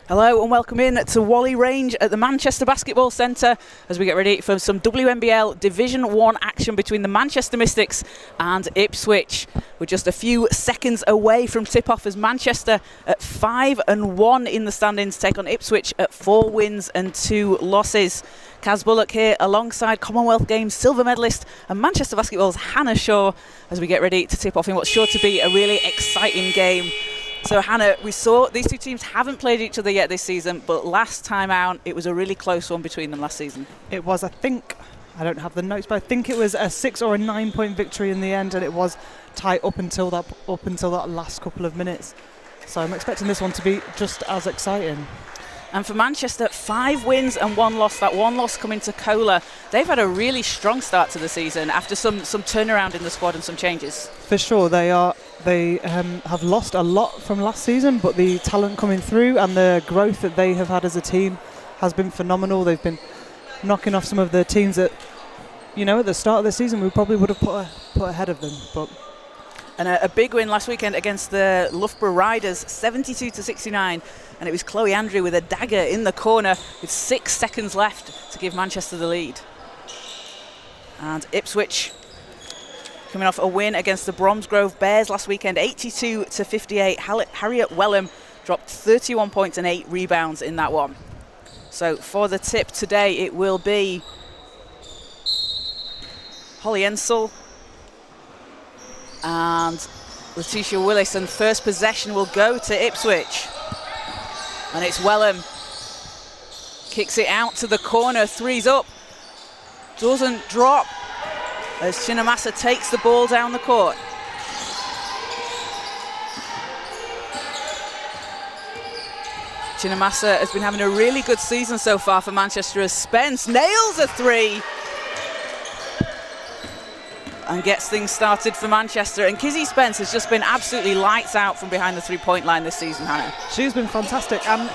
Hello and welcome in to Whalley Range at the Manchester Basketball Centre as we get ready for some WNBL Division 1 action between the Manchester Mystics and Ipswich. We're just a few seconds away from tip-off as Manchester at 5-1 in the standings take on Ipswich at 4 wins and 2 losses. Kaz Bullock here alongside Commonwealth Games silver medalist and Manchester Basketball's Hannah Shaw as we get ready to tip off in what's sure to be a really exciting game. So Hannah, we saw these two teams haven't played each other yet this season, but last time out it was a really close one between them last season. It was, I don't have the notes, but I think it was a 6 or a 9 point victory in the end, and it was tight up until that last couple of minutes. So I'm expecting this one to be just as exciting. And for Manchester, 5 wins and 1 loss. That 1 loss coming to Kohler. They've had a really strong start to the season after some turnaround in the squad and some changes. For sure, they have lost a lot from last season, but the talent coming through and the growth that they have had as a team has been phenomenal. They've been knocking off some of the teams that, at the start of the season we probably would have put ahead of them. And a big win last weekend against the Loughborough Riders, 72-69. And it was Chloe Andrew with a dagger in the corner with 6 seconds left to give Manchester the lead. And Ipswich coming off a win against the Bromsgrove Bears last weekend, 82-58. Harriet Wellham dropped 31 points and 8 rebounds in that one. So for the tip today, it will be Holly Ensel and Letitia Willis, and first possession will go to Ipswich. And it's Wellham. Kicks it out to the corner, three's up. Doesn't drop as Chinamasa takes the ball down the court. Chinamasa has been having a really good season so far for Manchester as Spence nails a 3 and gets things started for Manchester. And Kizzy Spence has just been absolutely lights out from behind the 3-point line this season, Hannah. She's been fantastic, and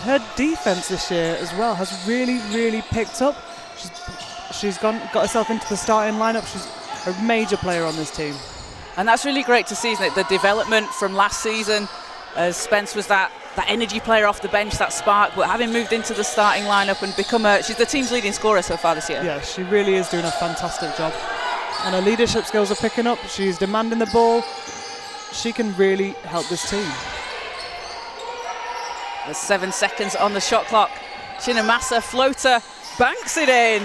her defense this year as well has really picked up. She's got herself into the starting lineup. She's a major player on this team. And that's really great to see, isn't it? The development from last season, as Spence was that energy player off the bench, that spark, but having moved into the starting lineup and become she's the team's leading scorer so far this year. Yeah, she really is doing a fantastic job. And her leadership skills are picking up. She's demanding the ball. She can really help this team. There's 7 seconds on the shot clock. Chinamasa floater banks it in.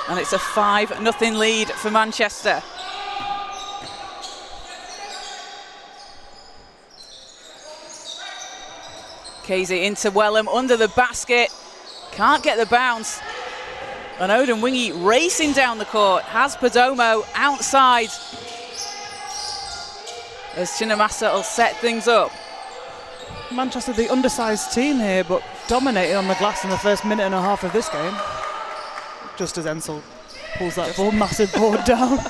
And it's a 5-0 lead for Manchester. Casey into Wellham under the basket. Can't get the bounce. And Odin Wingy racing down the court, has Perdomo outside as Chinamasa will set things up. Manchester, the undersized team here, but dominating on the glass in the first minute and a half of this game. Just as Ensel pulls that massive board down.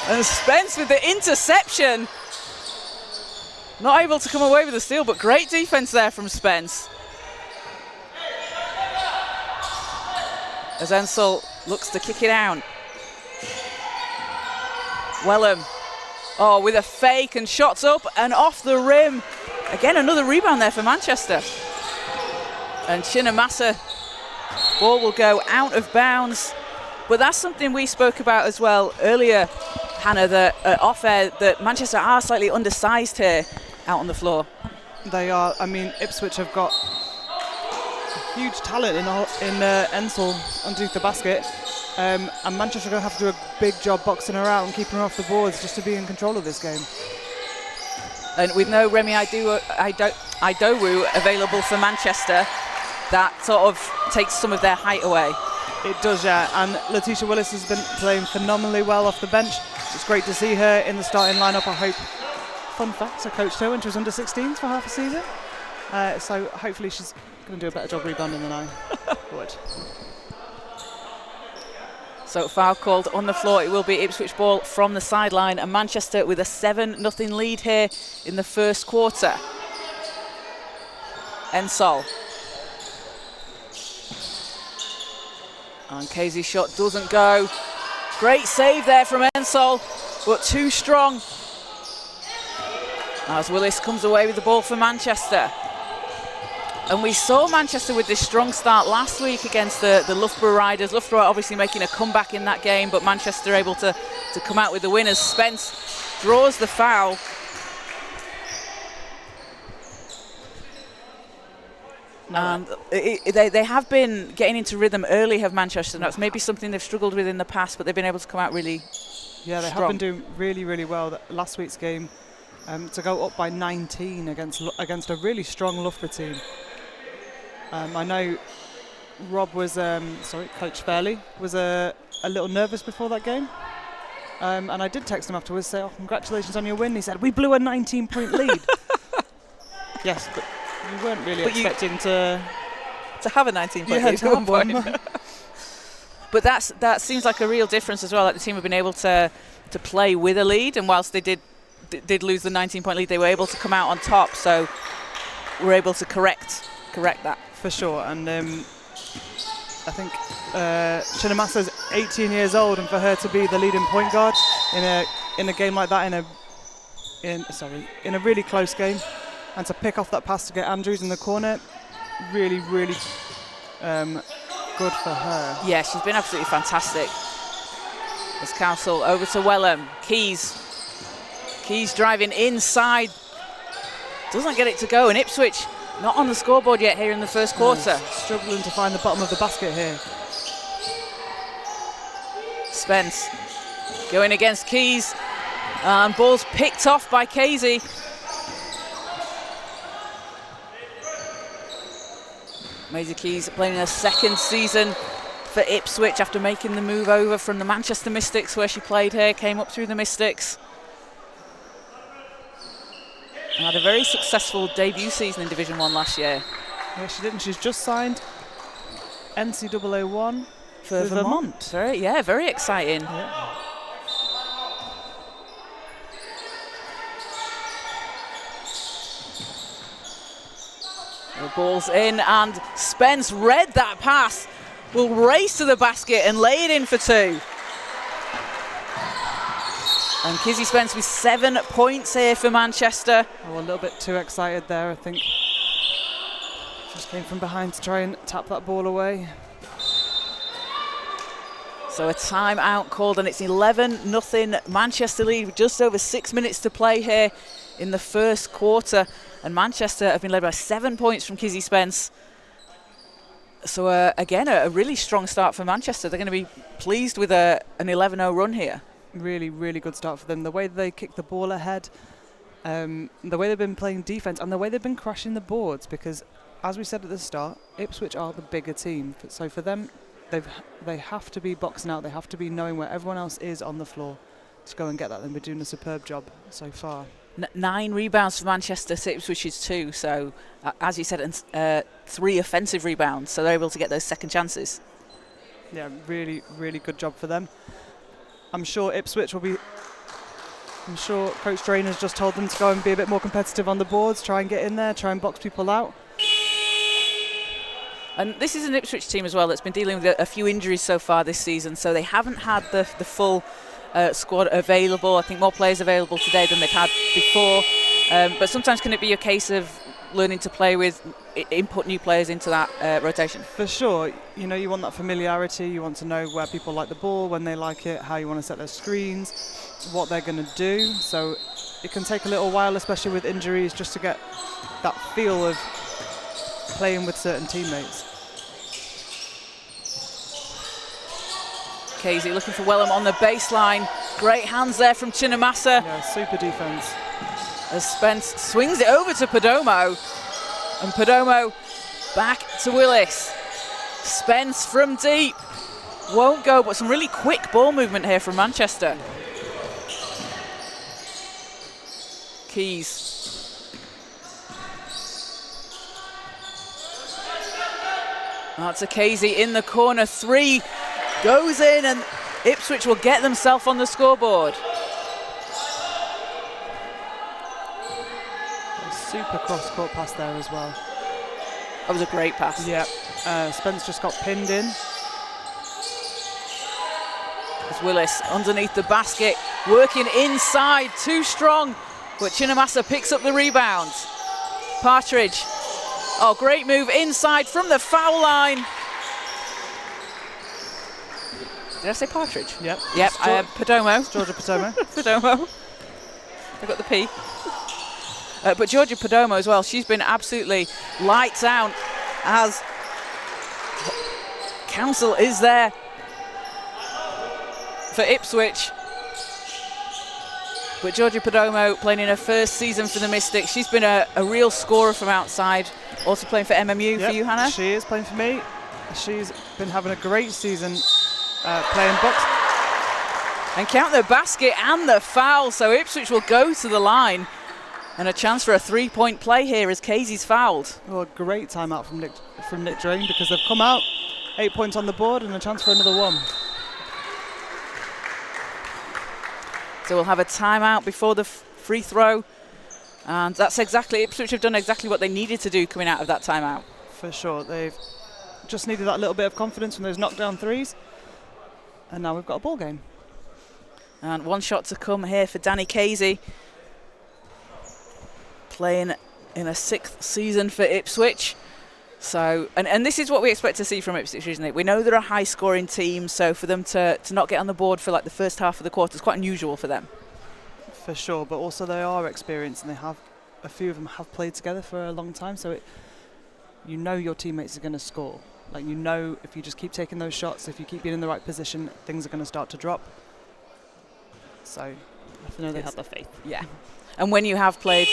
And Spence with the interception. Not able to come away with the steal, but great defense there from Spence. As Ensel looks to kick it out. Wellham, with a fake and shots up and off the rim. Again, another rebound there for Manchester. And Chinamasa, ball will go out of bounds. But that's something we spoke about as well earlier, Hannah, that off air, that Manchester are slightly undersized here out on the floor. They are. I mean, Ipswich have got huge talent in Ensel underneath the basket, and Manchester are going to have to do a big job boxing her out and keeping her off the boards just to be in control of this game. And with no Remi Idowu available for Manchester, that sort of takes some of their height away. It does, yeah. And Letitia Willis has been playing phenomenally well off the bench. It's great to see her in the starting lineup. I hope. Fun fact: I coached her when she was under 16s for half a season. So hopefully she's going to do a better job rebounding than I would. So foul called on the floor. It will be Ipswich ball from the sideline, and Manchester with a 7-0 lead here in the first quarter. Ensol. And Casey's shot doesn't go. Great save there from Ensol, but too strong. As Willis comes away with the ball for Manchester. And we saw Manchester with this strong start last week against the Loughborough Riders. Loughborough obviously making a comeback in that game, but Manchester able to come out with the win as Spence draws the foul. And they have been getting into rhythm early, have Manchester. That's maybe something they've struggled with in the past, but they've been able to come out really Yeah, they have been doing really, really well. Last week's game, to go up by 19 against a really strong Loughborough team. I know Rob was, Coach Fairley was a little nervous before that game. And I did text him afterwards, say, congratulations on your win. He said, we blew a 19-point lead. Yes, but you weren't really expecting to have a 19-point lead. To have one. But that seems like a real difference as well. Like the team have been able to play with a lead, and whilst they did lose the 19-point lead, they were able to come out on top. So we're able to correct that. For sure, and I think Chinamasa's 18 years old, and for her to be the leading point guard in a game like that, in a really close game, and to pick off that pass to get Andrews in the corner, really, really good for her. Yeah, she's been absolutely fantastic. As Castle over to Wellham, Keys driving inside, doesn't get it to go, and Ipswich not on the scoreboard yet here in the first quarter. Struggling to find the bottom of the basket here. Spence going against Keys, and ball's picked off by Casey. Maisie Keys playing her second season for Ipswich after making the move over from the Manchester Mystics, where she played here, came up through the Mystics. And had a very successful debut season in Division 1 last year. Yeah, she did, and she's just signed NCAA 1 for Vermont. Very exciting. Yeah. The ball's in, and Spence read that pass, will race to the basket and lay it in for two. And Kizzy Spence with 7 points here for Manchester. A little bit too excited there, I think. Just came from behind to try and tap that ball away. So a timeout called, and it's 11-0 Manchester lead with just over 6 minutes to play here in the first quarter. And Manchester have been led by 7 points from Kizzy Spence. So again, a really strong start for Manchester. They're going to be pleased with an 11-0 run here. Really, really good start for them. The way they kick the ball ahead, the way they've been playing defense, and the way they've been crashing the boards, because as we said at the start, Ipswich are the bigger team. So for them, they have to be boxing out. They have to be knowing where everyone else is on the floor to go and get that. And they're doing a superb job so far. 9 rebounds for Manchester to Ipswich's 2. So as you said, 3 offensive rebounds. So they're able to get those second chances. Yeah, really, really good job for them. I'm sure Ipswich will be. I'm sure Coach Drainer's just told them to go and be a bit more competitive on the boards, try and get in there, try and box people out. And this is an Ipswich team as well that's been dealing with a few injuries so far this season, so they haven't had the full squad available. I think more players available today than they've had before. But sometimes can it be a case of learning to play with, input new players into that rotation? For sure. You know, you want that familiarity. You want to know where people like the ball, when they like it, how you want to set their screens, what they're going to do. So it can take a little while, especially with injuries, just to get that feel of playing with certain teammates. Casey looking for Wellham on the baseline. Great hands there from Chinamasa. Yeah, super defense. As Spence swings it over to Perdomo. And Perdomo back to Willis. Spence from deep. Won't go, but some really quick ball movement here from Manchester. Keys. That's a Casey in the corner. 3 goes in, and Ipswich will get themselves on the scoreboard. A super cross-court pass there as well. That was a great pass. Yeah, Spence just got pinned in. As Willis underneath the basket, working inside, too strong But Chinamasa picks up the rebound. Partridge. Oh, great move inside from the foul line. Did I say Partridge? Yep. Yep, Perdomo. Georgia Perdomo. Perdomo. I got the P. But Georgia Perdomo as well, she's been absolutely lights out as Council is there for Ipswich. But Georgia Perdomo playing in her first season for the Mystics. She's been a real scorer from outside. Also playing for MMU for you, Hannah? She is playing for me. She's been having a great season playing box. And count the basket and the foul. So Ipswich will go to the line. And a chance for a three-point play here as Casey's fouled. Oh, a great timeout from Nick Drain, because they've come out, 8 points on the board and a chance for another one. So we'll have a timeout before the free throw. And that's exactly, Ipswich have done exactly what they needed to do coming out of that timeout. For sure, they've just needed that little bit of confidence from those knockdown threes. And now we've got a ball game. And one shot to come here for Danny Casey. Playing in a sixth season for Ipswich. So, and this is what we expect to see from Ipswich, isn't it? We know they're a high-scoring team, so for them to not get on the board for like the first half of the quarter is quite unusual for them. For sure, but also they are experienced, and a few of them have played together for a long time, so you know your teammates are going to score. Like, you know, if you just keep taking those shots, if you keep being in the right position, things are going to start to drop. So I know they have the faith. Yeah, and when you have played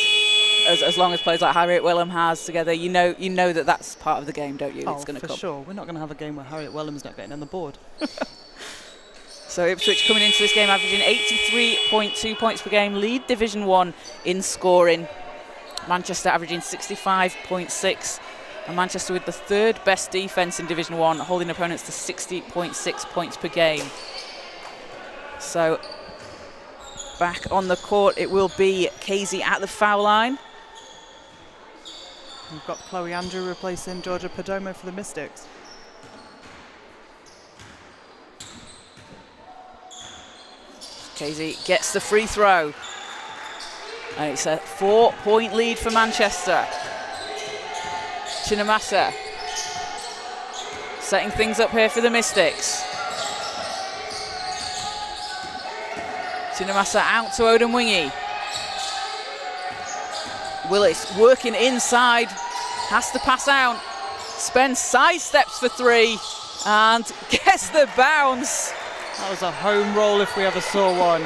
as long as players like Harriet Wellham has together, you know that that's part of the game, don't you? It's going to come. For sure. We're not going to have a game where Harriet Wellham's not getting on the board. So Ipswich coming into this game averaging 83.2 points per game, lead Division 1 in scoring. Manchester averaging 65.6, and Manchester with the third best defence in Division 1, holding opponents to 60.6 points per game. So back on the court, it will be Casey at the foul line. We've got Chloe Andrew replacing Georgia Perdomo for the Mystics. Casey gets the free throw. And it's a 4-point lead for Manchester. Chinamasa setting things up here for the Mystics. Chinamasa out to Odin Wingy. Willis working inside, has to pass out. Spence sidesteps for three and gets the bounce. That was a home roll if we ever saw one.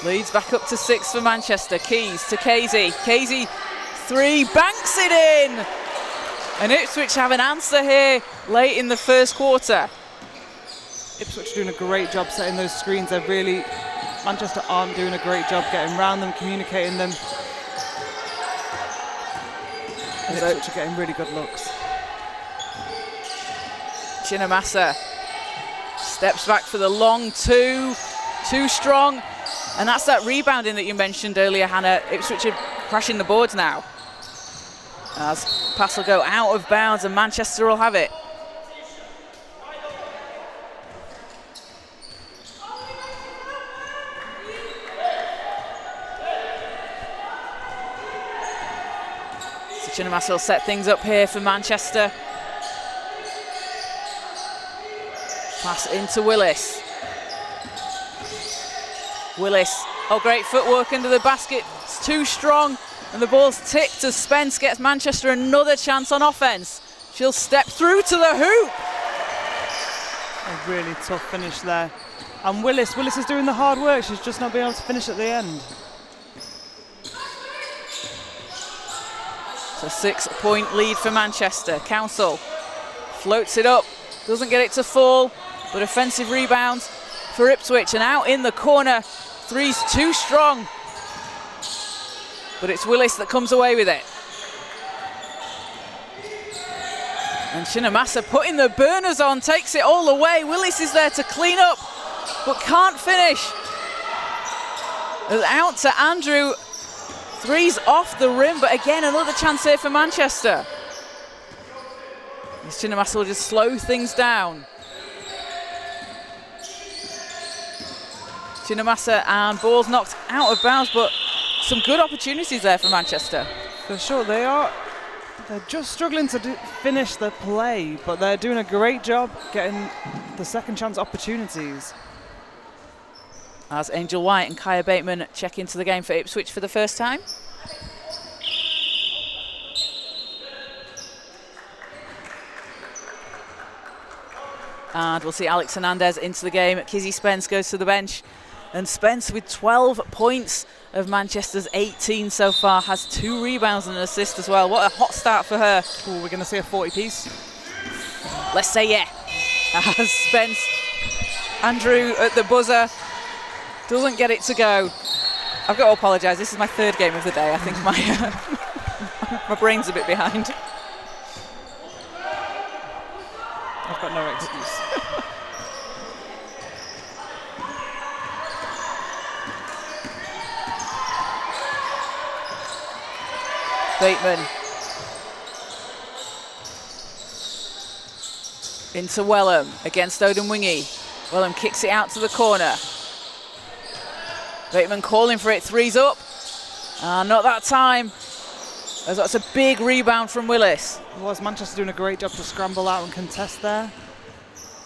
Leads back up to 6 for Manchester. Keys to Casey. Casey, three, banks it in. And Ipswich have an answer here late in the first quarter. Ipswich doing a great job setting those screens. Manchester aren't doing a great job getting around them, communicating them. And Ipswich are getting really good looks. Chinamasa steps back for the long two. Too strong. And that's that rebounding that you mentioned earlier, Hannah. Ipswich are crashing the boards now. As pass will go out of bounds and Manchester will have it. So Chinamasa will set things up here for Manchester. Pass into Willis. Willis, oh, great footwork under the basket. It's too strong, and the ball's tipped as Spence gets Manchester another chance on offense. She'll step through to the hoop. A really tough finish there. And Willis is doing the hard work. She's just not being able to finish at the end. It's a 6-point lead for Manchester. Council floats it up, doesn't get it to fall, but offensive rebound for Ipswich, and out in the corner. Three's too strong, but it's Willis that comes away with it. And Chinamasa putting the burners on, takes it all away. Willis is there to clean up, but can't finish. Out to Andrew. Three's off the rim, but again, another chance here for Manchester. Chinamasa will just slow things down. Chinamasa, and ball's knocked out of bounds, but some good opportunities there for Manchester. For sure, they're just struggling to finish the play, but they're doing a great job getting the second chance opportunities. As Angel White and Kaya Bateman check into the game for Ipswich for the first time. And we'll see Alex Hernandez into the game. Kizzy Spence goes to the bench. And Spence, with 12 points of Manchester's 18 so far, has 2 rebounds and an assist as well. What a hot start for her. Ooh, we're going to see a 40-piece. Let's say yeah. As Spence, Andrew at the buzzer, doesn't get it to go. I've got to apologise. This is my 3rd game of the day. I think my brain's a bit behind. I've got no excuse. Bateman into Wellham against Odin Wingy. Wellham kicks it out to the corner. Bateman calling for it, 3's up. Not that time. That's a big rebound from Willis. Was Manchester doing a great job to scramble out and contest there,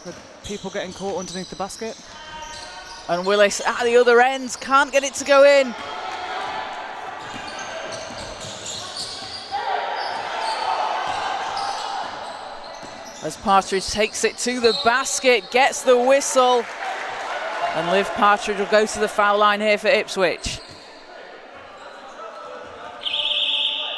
with people getting caught underneath the basket. And Willis at the other end, can't get it to go in. As Partridge takes it to the basket, gets the whistle. And Liv Partridge will go to the foul line here for Ipswich.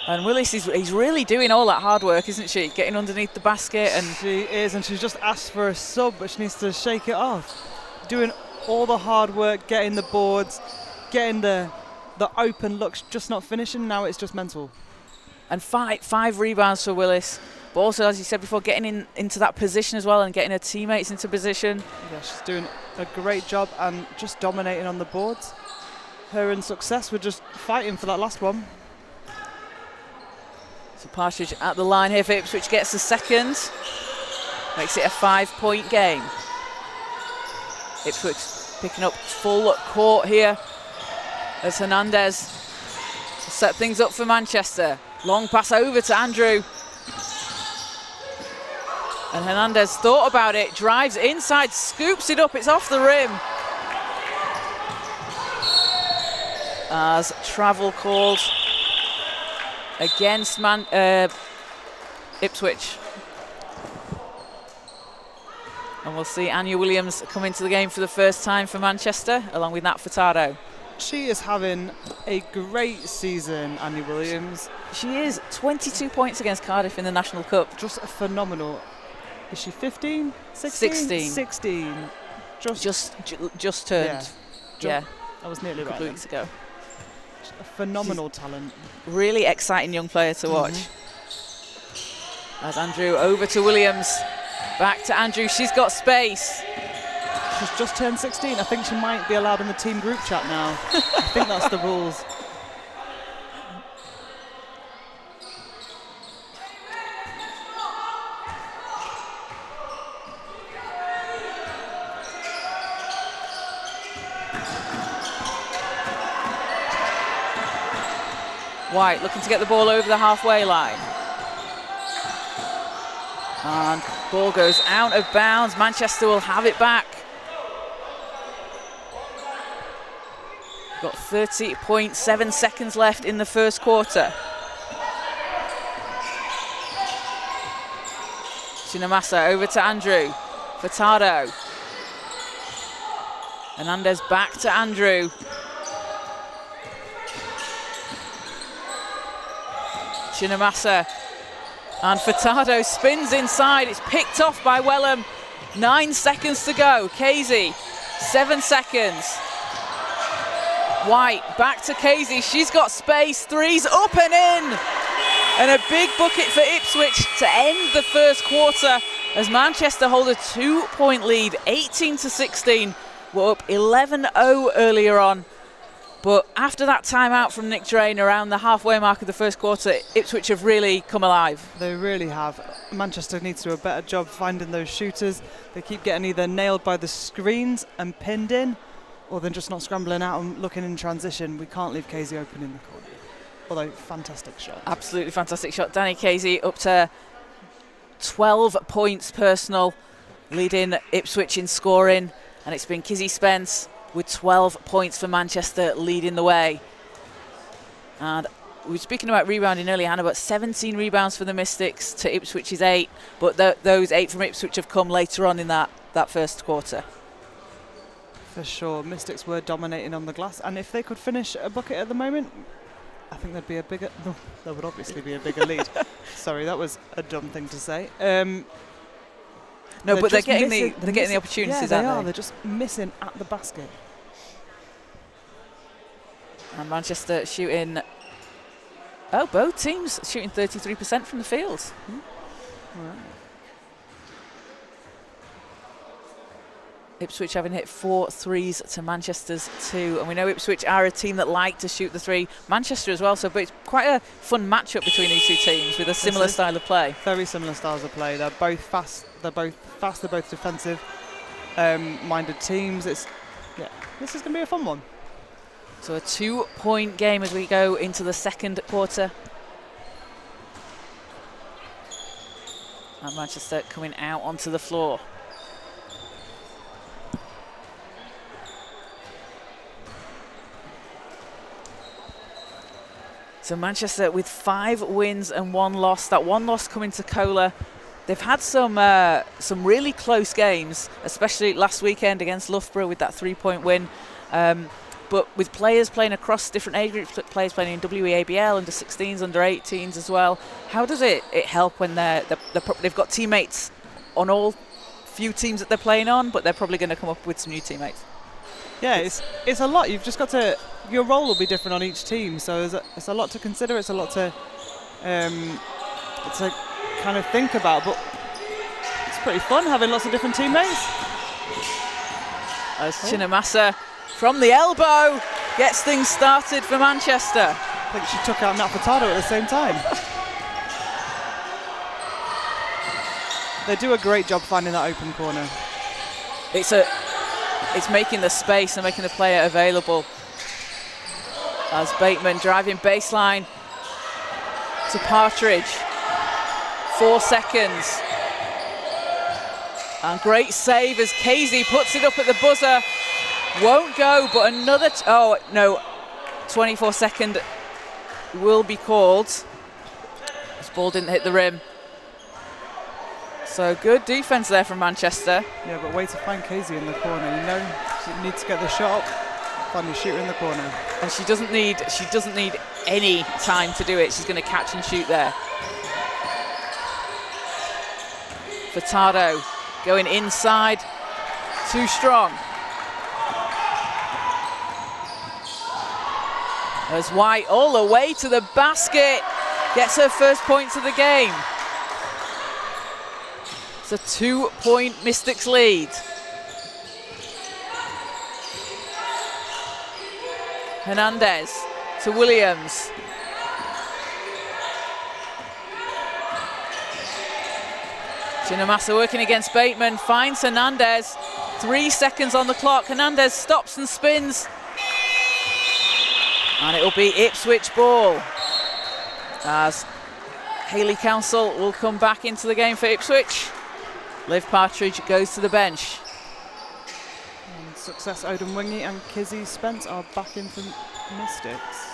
And Willis, he's really doing all that hard work, isn't she? Getting underneath the basket. And she is, and she's just asked for a sub, but she needs to shake it off. Doing all the hard work, getting the boards, getting the open looks, just not finishing. Now it's just mental. And five rebounds for Willis. But also, as you said before, getting into that position as well and getting her teammates into position. Yeah, she's doing a great job and just dominating on the boards. Her and Success were just fighting for that last one. So Partridge at the line here for Ipswich, gets the second. Makes it a 5-point game. Ipswich picking up full court here as Hernandez set things up for Manchester. Long pass over to Andrew. And Hernandez thought about it, drives inside, scoops it up, it's off the rim. As travel called against Ipswich. And we'll see Anya Williams come into the game for the first time for Manchester, along with Nat Furtado. She is having a great season, Anya Williams. She is. 22 points against Cardiff in the National Cup. Just phenomenal. Is she 15? 16? 16. Just turned. Yeah. I was nearly a couple of weeks ago. A phenomenal talent. Really exciting young player to watch. As Andrew over to Williams. Back to Andrew. She's got space. She's just turned 16. I think she might be allowed in the team group chat now. I think that's the rules. White looking to get the ball over the halfway line. And ball goes out of bounds. Manchester will have it back. Got 30.7 seconds left in the first quarter. Chinamasa over to Andrew. Furtado. Hernandez back to Andrew. Chinamasa, and Furtado spins inside. It's picked off by Wellham. 9 seconds to go. Casey, 7 seconds. White back to Casey. She's got space. 3's up and in. And a big bucket for Ipswich to end the first quarter as Manchester hold a 2-point lead, 18-16. We're up 11-0 earlier on. But after that timeout from Nick Drain around the halfway mark of the first quarter, Ipswich have really come alive. They really have. Manchester needs to do a better job finding those shooters. They keep getting either nailed by the screens and pinned in, or than just not scrambling out and looking in transition, we can't leave Casey open in the corner. Although, fantastic shot. Absolutely fantastic shot. Danny Casey up to 12 points personal, leading Ipswich in scoring. And it's been Kizzy Spence with 12 points for Manchester leading the way. And we were speaking about rebounding earlier, Hannah, but 17 rebounds for the Mystics to Ipswich's 8. But those 8 from Ipswich have come later on in that first quarter. For sure, Mystics were dominating on the glass, and if they could finish a bucket at the moment, I think there'd be a bigger. No, there would obviously be a bigger lead. Sorry, that was a dumb thing to say. No, but they're getting the opportunities. Yeah, they are. They're just missing at the basket. And Manchester shooting. Oh, both teams shooting 33% from the field. All right. Ipswich having hit 4 threes to Manchester's 2, and we know Ipswich are a team that like to shoot the 3. Manchester as well, but it's quite a fun matchup between these two teams with a similar style of play. Very similar styles of play. They're both fast. They're both defensive minded teams. This is going to be a fun one. So a 2-point game as we go into the second quarter. And Manchester coming out onto the floor. So Manchester with 5 wins and 1 loss. That 1 loss coming to Kohler. They've had some really close games, especially last weekend against Loughborough with that 3-point win. But with players playing across different age groups, players playing in WNBL, under 16s, under 18s as well, how does it help when they've got teammates on all few teams that they're playing on, but they're probably going to come up with some new teammates? Yeah, it's a lot. You've just got to. Your role will be different on each team, so it's a lot to consider. It's a lot to kind of think about, but it's pretty fun having lots of different teammates. As Chinamasa from the elbow gets things started for Manchester. I think she took out Nat Furtado at the same time. They do a great job finding that open corner. It's making the space and making the player available. As Bateman driving baseline to Partridge. 4 seconds. And great save as Casey puts it up at the buzzer. Won't go, but another... 24-second will be called. This ball didn't hit the rim. So good defense there from Manchester. Yeah, but way to find Casey in the corner. You know, she needs to get the shot up, find the shooter in the corner. And she doesn't need any time to do it. She's going to catch and shoot there. Furtado going inside, too strong. As White all the way to the basket, gets her first points of the game. It's a 2-point Mystics lead. Hernandez to Williams. Chinamasa working against Bateman, finds Hernandez. 3 seconds on the clock. Hernandez stops and spins. And it'll be Ipswich ball. As Hayley Council will come back into the game for Ipswich. Liv Partridge goes to the bench. And Success Odemwingie and Kizzy Spence are back in for Mystics.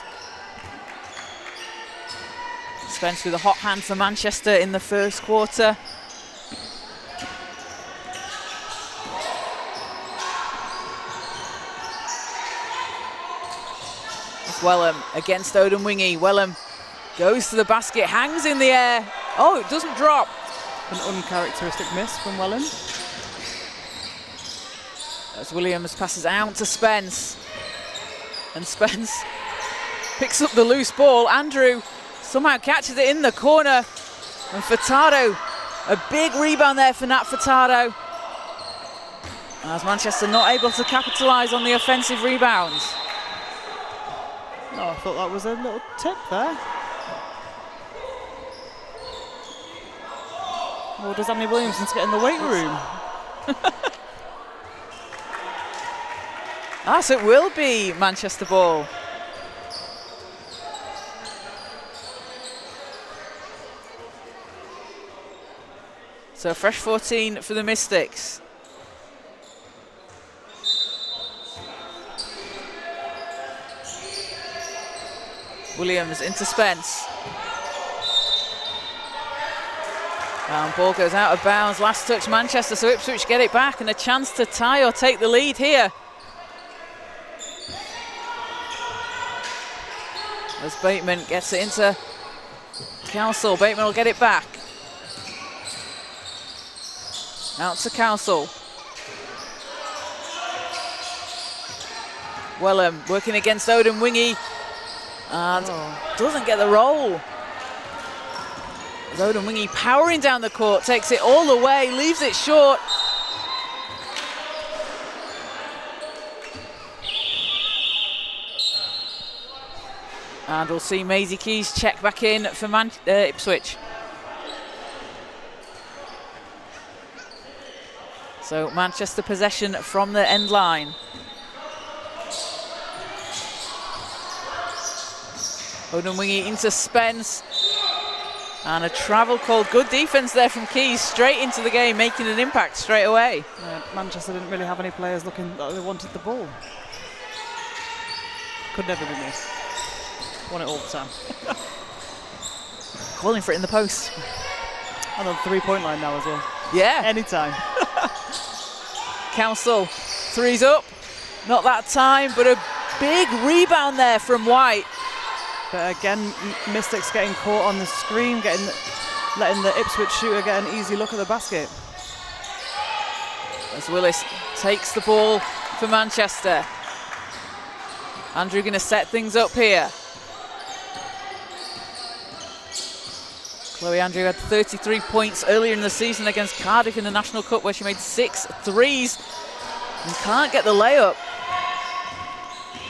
Spence with a hot hand for Manchester in the first quarter. Wellham against Odemwingie. Wellham goes to the basket, hangs in the air. Oh, it doesn't drop. An uncharacteristic miss from Wellham. As Williams passes out to Spence. And Spence picks up the loose ball. Andrew somehow catches it in the corner. And Furtado, a big rebound there for Nat Furtado. As Manchester not able to capitalise on the offensive rebounds. Oh, I thought that was a little tip there. Or does Annie Williamson get in the weight room? So it will be Manchester ball. So fresh 14 for the Mystics. Williams into Spence. And ball goes out of bounds. Last touch Manchester, so Ipswich get it back and a chance to tie or take the lead here. As Bateman gets it into Council. Bateman will get it back. Out to Council. Wellham working against Odin Wingy and doesn't get the roll. Odin Wingy powering down the court, takes it all the way, leaves it short. And we'll see Maisie Keys check back in for Ipswich. So Manchester possession from the end line. Odin Wingy into Spence. And a travel call. Good defence there from Keys, straight into the game, making an impact straight away. Manchester didn't really have any players looking like they wanted the ball. Could never be me. Want it all the time. Calling for it in the post. And on the 3-point line now as well. Yeah. Anytime. Council, three's up. Not that time, but a big rebound there from White. But again, Mystics getting caught on the screen, letting the Ipswich shooter get an easy look at the basket. As Willis takes the ball for Manchester. Andrew going to set things up here. Chloe Andrew had 33 points earlier in the season against Cardiff in the National Cup, where she made 6 threes and can't get the layup.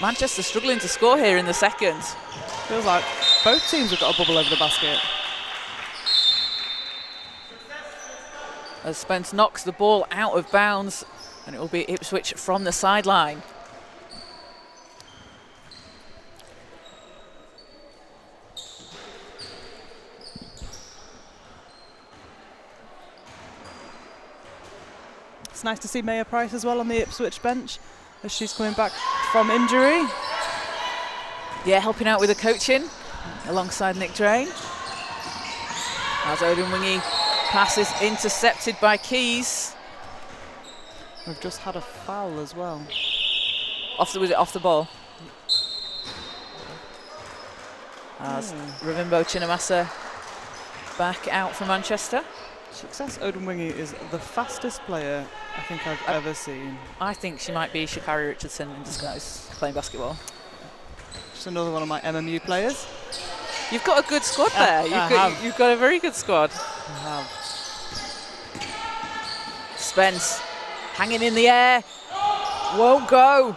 Manchester struggling to score here in the second. Feels like both teams have got a bubble over the basket. As Spence knocks the ball out of bounds, and it will be Ipswich from the sideline. It's nice to see Maya Price as well on the Ipswich bench as she's coming back from injury. Yeah, helping out with the coaching alongside Nick Drain. As Odin Wingy passes intercepted by Keys. We've just had a foul as well. Was it off the ball? As Ravimbo Chinamasa back out for Manchester. Success Odin Wingy is the fastest player I think I've ever seen. I think she might be Sha'Carri Richardson in disguise, playing basketball. Just another one of my MMU players. You've got a good squad there. You've got a very good squad. I have. Spence hanging in the air. Won't go.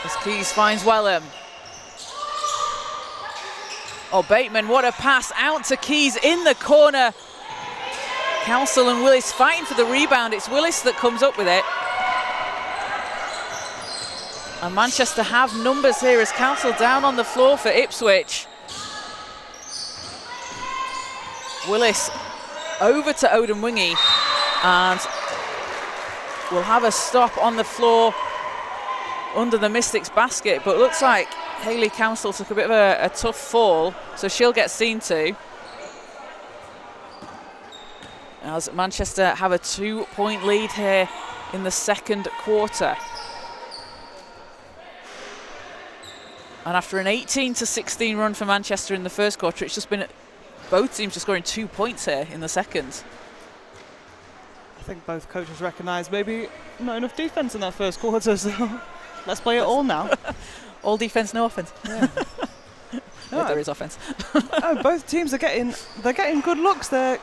As Keys finds Wellham. Oh, Bateman, what a pass out to Keys in the corner. Council and Willis fighting for the rebound. It's Willis that comes up with it. And Manchester have numbers here as Council down on the floor for Ipswich. Willis over to Odin Wingy, and we'll have a stop on the floor under the Mystics basket, but looks like Hayley Council took a bit of a tough fall, so she'll get seen to. As Manchester have a 2-point lead here in the second quarter. And after an 18-16 run for Manchester in the first quarter, it's just been both teams just scoring 2 points here in the second. I think both coaches recognise maybe not enough defence in that first quarter, so let's play it all now. All defence, no offence. Yeah. No, there is offence. Both teams are getting good looks. They're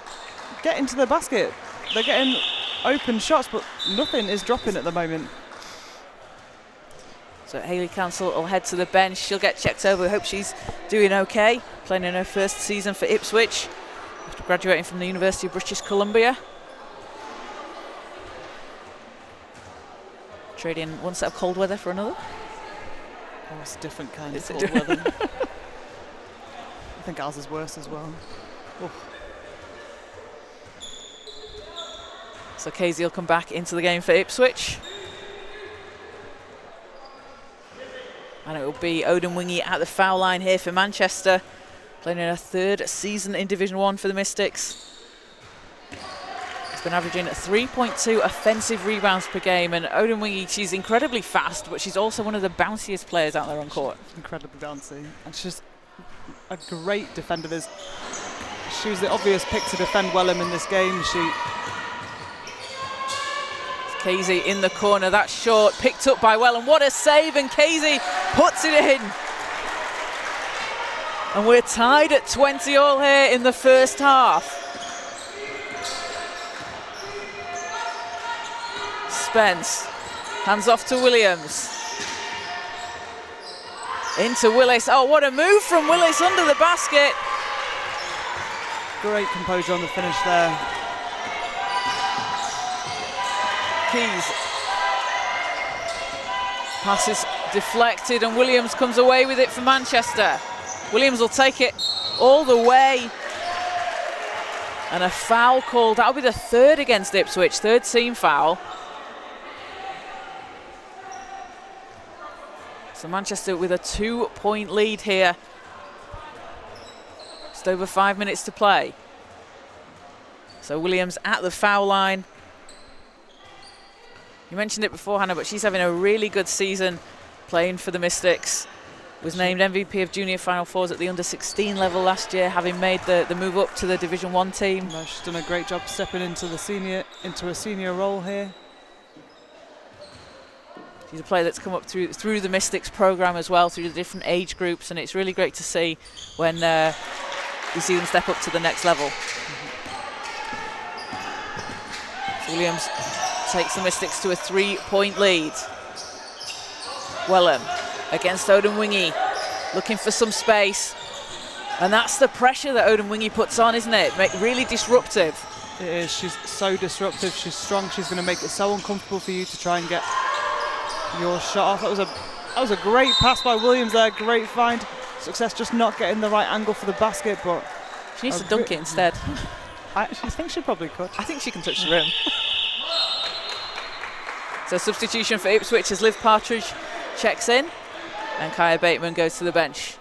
getting to the basket. They're getting open shots, but nothing is dropping at the moment. So Hayley Council will head to the bench. She'll get checked over. We hope she's doing okay. Playing in her first season for Ipswich after graduating from the University of British Columbia. Trading one set of cold weather for another. Oh, it's a different kind of cold weather. I think ours is worse as well. Oof. So Casey will come back into the game for Ipswich. And it will be Odin Wingy at the foul line here for Manchester, playing in her 3rd season in Division 1 for the Mystics. He's been averaging 3.2 offensive rebounds per game, and Odin Wingy, she's incredibly fast, but she's also one of the bounciest players out there on court. Incredibly bouncy, and she's a great defender. She was the obvious pick to defend Wellham in this game. Casey in the corner, that's short, picked up by Wellham. What a save, and Casey puts it in. And we're tied at 20 all here in the first half. Spence, hands off to Williams. Into Willis. Oh, what a move from Willis under the basket. Great composure on the finish there. Keys. Pass is deflected and Williams comes away with it for Manchester. Williams will take it all the way. And a foul called. That'll be the 3rd against Ipswich, 3rd team foul. So Manchester with a 2-point lead here. Just over 5 minutes to play. So Williams at the foul line. You mentioned it before, Hannah, but she's having a really good season playing for the Mystics. Was named MVP of Junior Final Fours at the under-16 level last year, having made the move up to the Division 1 team. No, she's done a great job stepping into a senior role here. She's a player that's come up through the Mystics program as well, through the different age groups, and it's really great to see when you see them step up to the next level. So Williams takes the Mystics to a 3-point lead. Wellham against Odin Wingy, looking for some space. And that's the pressure that Odin Wingy puts on, isn't it? Really disruptive. It is. She's so disruptive. She's strong. She's going to make it so uncomfortable for you to try and get your shot off. That was a great pass by Williams there. Great find. Success just not getting the right angle for the basket, but she needs to dunk it instead. I think she probably could. I think she can touch the rim. So substitution for Ipswich as Liv Partridge checks in and Kaya Bateman goes to the bench.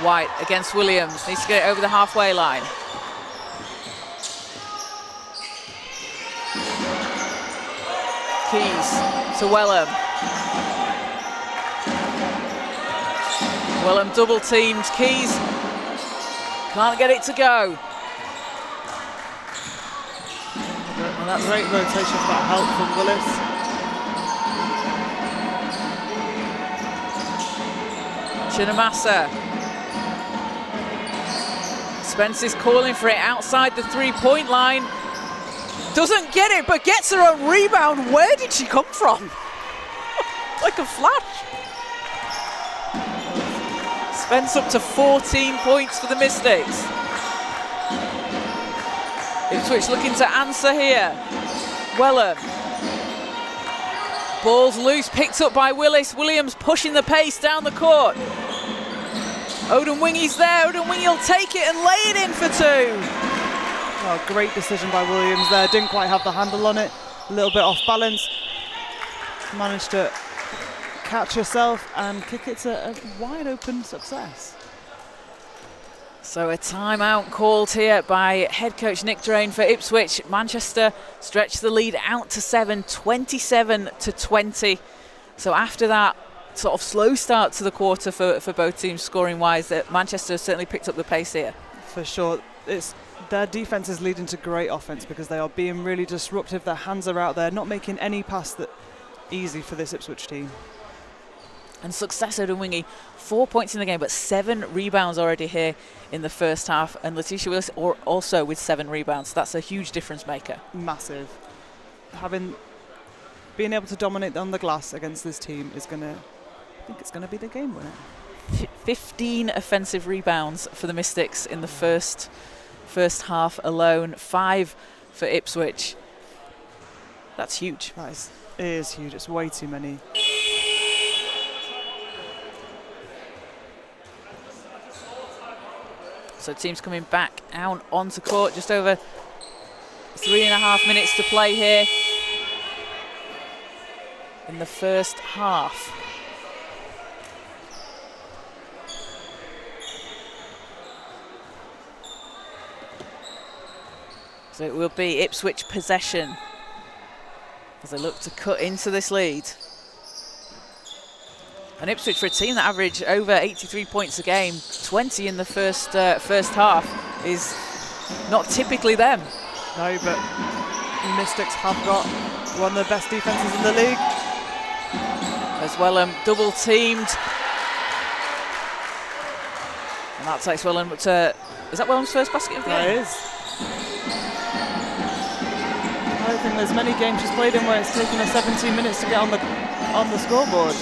White against Williams, needs to get it over the halfway line. Keys to Wellham. Wellham double teamed, Keys can't get it to go. And that's great rotation for that help from Willis. Chinamasa. Spence is calling for it outside the 3-point line. Doesn't get it, but gets her own rebound. Where did she come from? Like a flash. Spence up to 14 points for the Mystics. Ipswich looking to answer here. Wellham. Ball's loose, picked up by Willis. Williams pushing the pace down the court. Odin Wingy's there. Odin Wingy will take it and lay it in for 2. Oh, great decision by Williams there. Didn't quite have the handle on it. A little bit off balance. Managed to catch herself and kick it to a wide open success. So a timeout called here by head coach Nick Drain for Ipswich. Manchester stretched the lead out to 7, 27-20. So after that sort of slow start to the quarter for both teams scoring wise, that Manchester certainly picked up the pace here. For sure. Their defense is leading to great offense because they are being really disruptive. Their hands are out there, not making any pass that easy for this Ipswich team. And success Odin Wingy, 4 points in the game, but 7 rebounds already here in the first half. And Letitia Willis also with 7 rebounds. So that's a huge difference maker. Massive. Being able to dominate on the glass against this team is I think it's going to be the game winner. 15 offensive rebounds for the Mystics in the first half alone, 5 for Ipswich. That's huge. It is huge. It's way too many. So teams coming back out onto court, just over 3.5 minutes to play here in the first half. So it will be Ipswich possession as they look to cut into this lead. And Ipswich, for a team that average over 83 points a game, 20 in the first half, is not typically them. No, but Mystics have got one of the best defences in the league. As Wellham double teamed. And that takes Wellham to... Is that Wellham's first basket of the game? It is. I don't think there's many games she's played in where it's taken her 17 minutes to get on the scoreboard.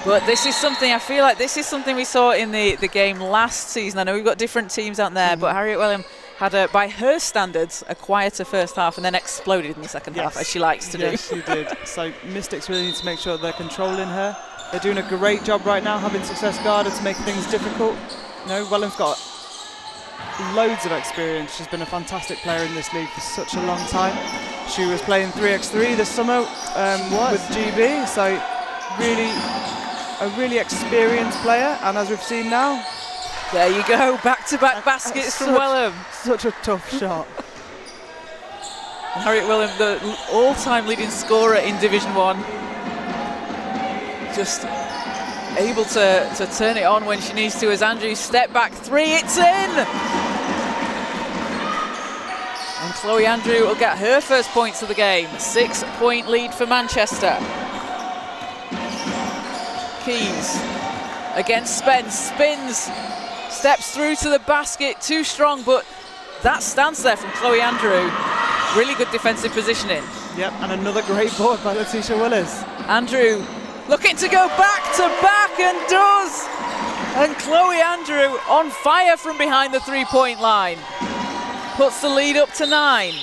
But this is something, I feel like this is something we saw in the game last season. I know we've got different teams out there, but Harriet Wellham had, by her standards, a quieter first half and then exploded in the second half, as she likes to do. Yes, she did. So Mystics really need to make sure they're controlling her. They're doing a great job right now, having success guarded to make things difficult. Wellham's got loads of experience. She's been a fantastic player in this league for such a long time. She was playing 3x3 this summer with GB, so a really experienced player, and as we've seen now, there you go, back-to-back baskets from Wellham. Such a tough shot. And Harriet Wellham, the all-time leading scorer in Division 1, just able to turn it on when she needs to as Andrew step back 3, it's in! And Chloe Andrew will get her first points of the game. 6-point lead for Manchester. Keys against Spence, spins, steps through to the basket, too strong, but that stance there from Chloe Andrew, really good defensive positioning. Yep, and another great board by Letitia Willis. Andrew looking to go back to back and does! And Chloe Andrew on fire from behind the three-point line. Puts the lead up to 9.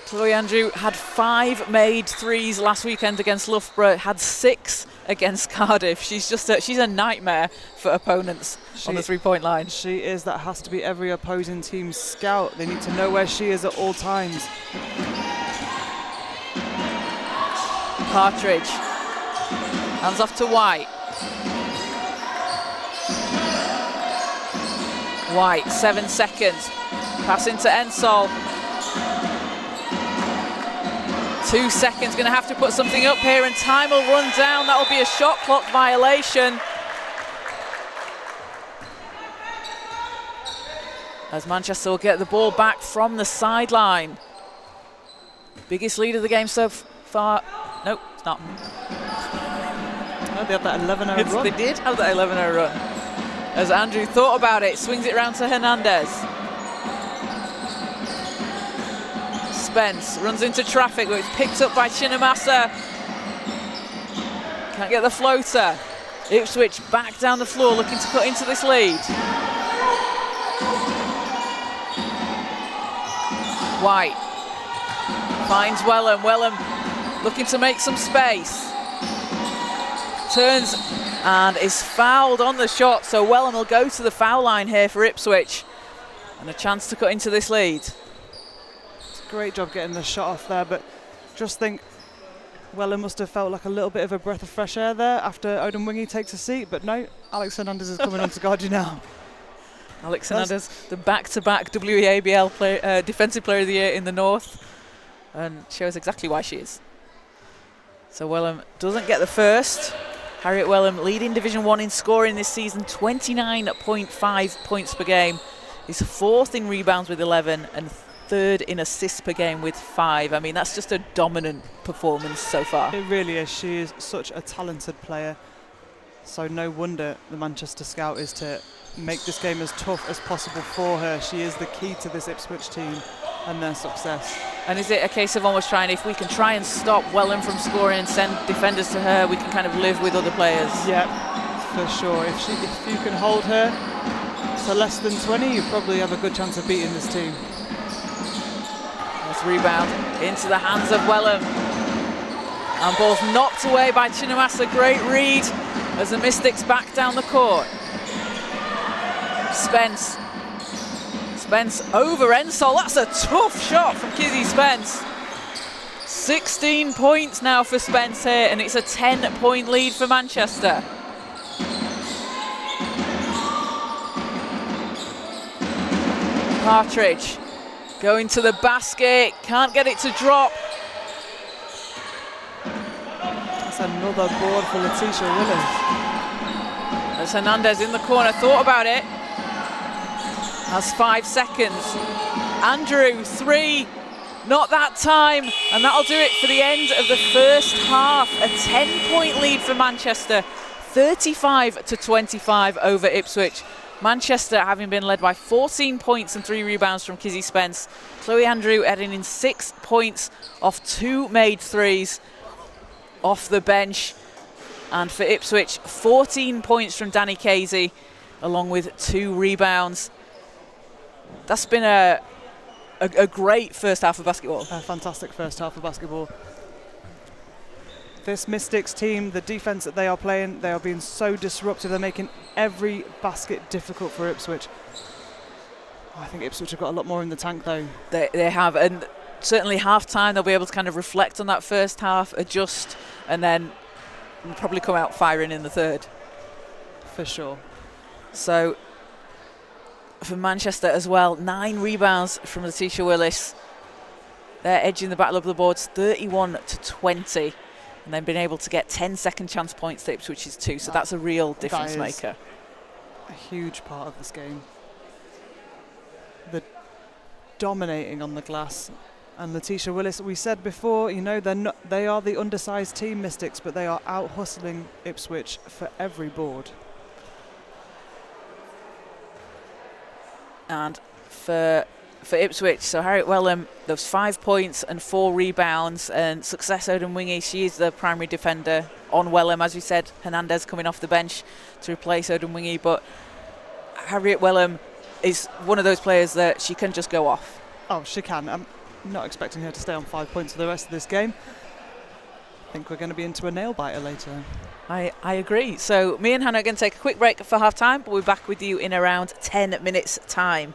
Chloe Andrew had 5 made threes last weekend against Loughborough, had 6 against Cardiff. She's she's a nightmare for opponents on the three-point line. She is. That has to be every opposing team's scout. They need to know where she is at all times. Partridge. Hands off to White. White, 7 seconds. Pass into Ensol. 2 seconds, going to have to put something up here and time will run down. That will be a shot clock violation. As Manchester will get the ball back from the sideline. Biggest lead of the game so far. Nope, it's not. Oh, they had that 11-0 run. They did have that 11-0 run. As Andrew thought about it, swings it round to Hernandez. Spence runs into traffic, but it's picked up by Chinamasa. Can't get the floater. Ipswich back down the floor, looking to cut into this lead. White finds Wellham. Wellham looking to make some space. Turns and is fouled on the shot, so Wellham will go to the foul line here for Ipswich. And a chance to cut into this lead. Great job getting the shot off there, but just think Wellham must have felt like a little bit of a breath of fresh air there after Odin Wingy takes a seat, but no, Alex Hernandez is coming on to guard you now. Alex Hernandez, the back-to-back WNBL Defensive Player of the Year in the North, and shows exactly why she is. So Wellham doesn't get the first. Harriet Wellham leading Division 1 in scoring this season, 29.5 points per game. Is 4th in rebounds with 11 and 3rd in assists per game with 5. I mean, that's just a dominant performance so far. It really is. She is such a talented player. So no wonder the Manchester scout is to make this game as tough as possible for her. She is the key to this Ipswich team. and their success. And is it a case of almost trying, if we can try and stop Welham from scoring and send defenders to her, we can kind of live with other players? Yeah, for sure. If you can hold her to less than 20, you probably have a good chance of beating this team. Nice rebound into the hands of Welham. And ball's knocked away by Chinamasa. Great read as the Mystics back down the court. Spence over Ensol. That's a tough shot from Kizzy Spence. 16 points now for Spence here, and it's a 10-point lead for Manchester. Partridge going to the basket, can't get it to drop. That's another board for Letitia Willis. As Hernandez in the corner, thought about it. Has 5 seconds. Andrew, 3, not that time, and that'll do it for the end of the first half. A 10-point lead for Manchester, 35-25 over Ipswich. Manchester having been led by 14 points and 3 rebounds from Kizzy Spence. Chloe Andrew adding in 6 points off 2 made threes off the bench. And for Ipswich, 14 points from Danny Casey, along with 2 rebounds. That's been a great first half of basketball. A fantastic first half of basketball. This Mystics team, the defense that they are playing, they are being so disruptive. They're making every basket difficult for Ipswich. I think Ipswich have got a lot more in the tank, though. They have, and certainly half-time they'll be able to kind of reflect on that first half, adjust, and then probably come out firing in the third. For sure. So for Manchester as well, 9 rebounds from Letitia Willis. They're edging the battle of the boards 31-20. And then being able to get 10 second chance points to Ipswich's 2. So that's a real difference maker. A huge part of this game. The dominating on the glass. And Letitia Willis, we said before, you know, they are the undersized team, Mystics, but they are out hustling Ipswich for every board. And for Ipswich, so Harriet Welham, those 5 points and 4 rebounds, and Success Odemwingie, she is the primary defender on Welham. As we said, Hernandez coming off the bench to replace Odemwingie, but Harriet Welham is one of those players that she can just go off. Oh, she can. I'm not expecting her to stay on 5 points for the rest of this game. I think we're going to be into a nail-biter later. I agree. So me and Hannah are going to take a quick break for half-time, but we'll be back with you in around 10 minutes' time.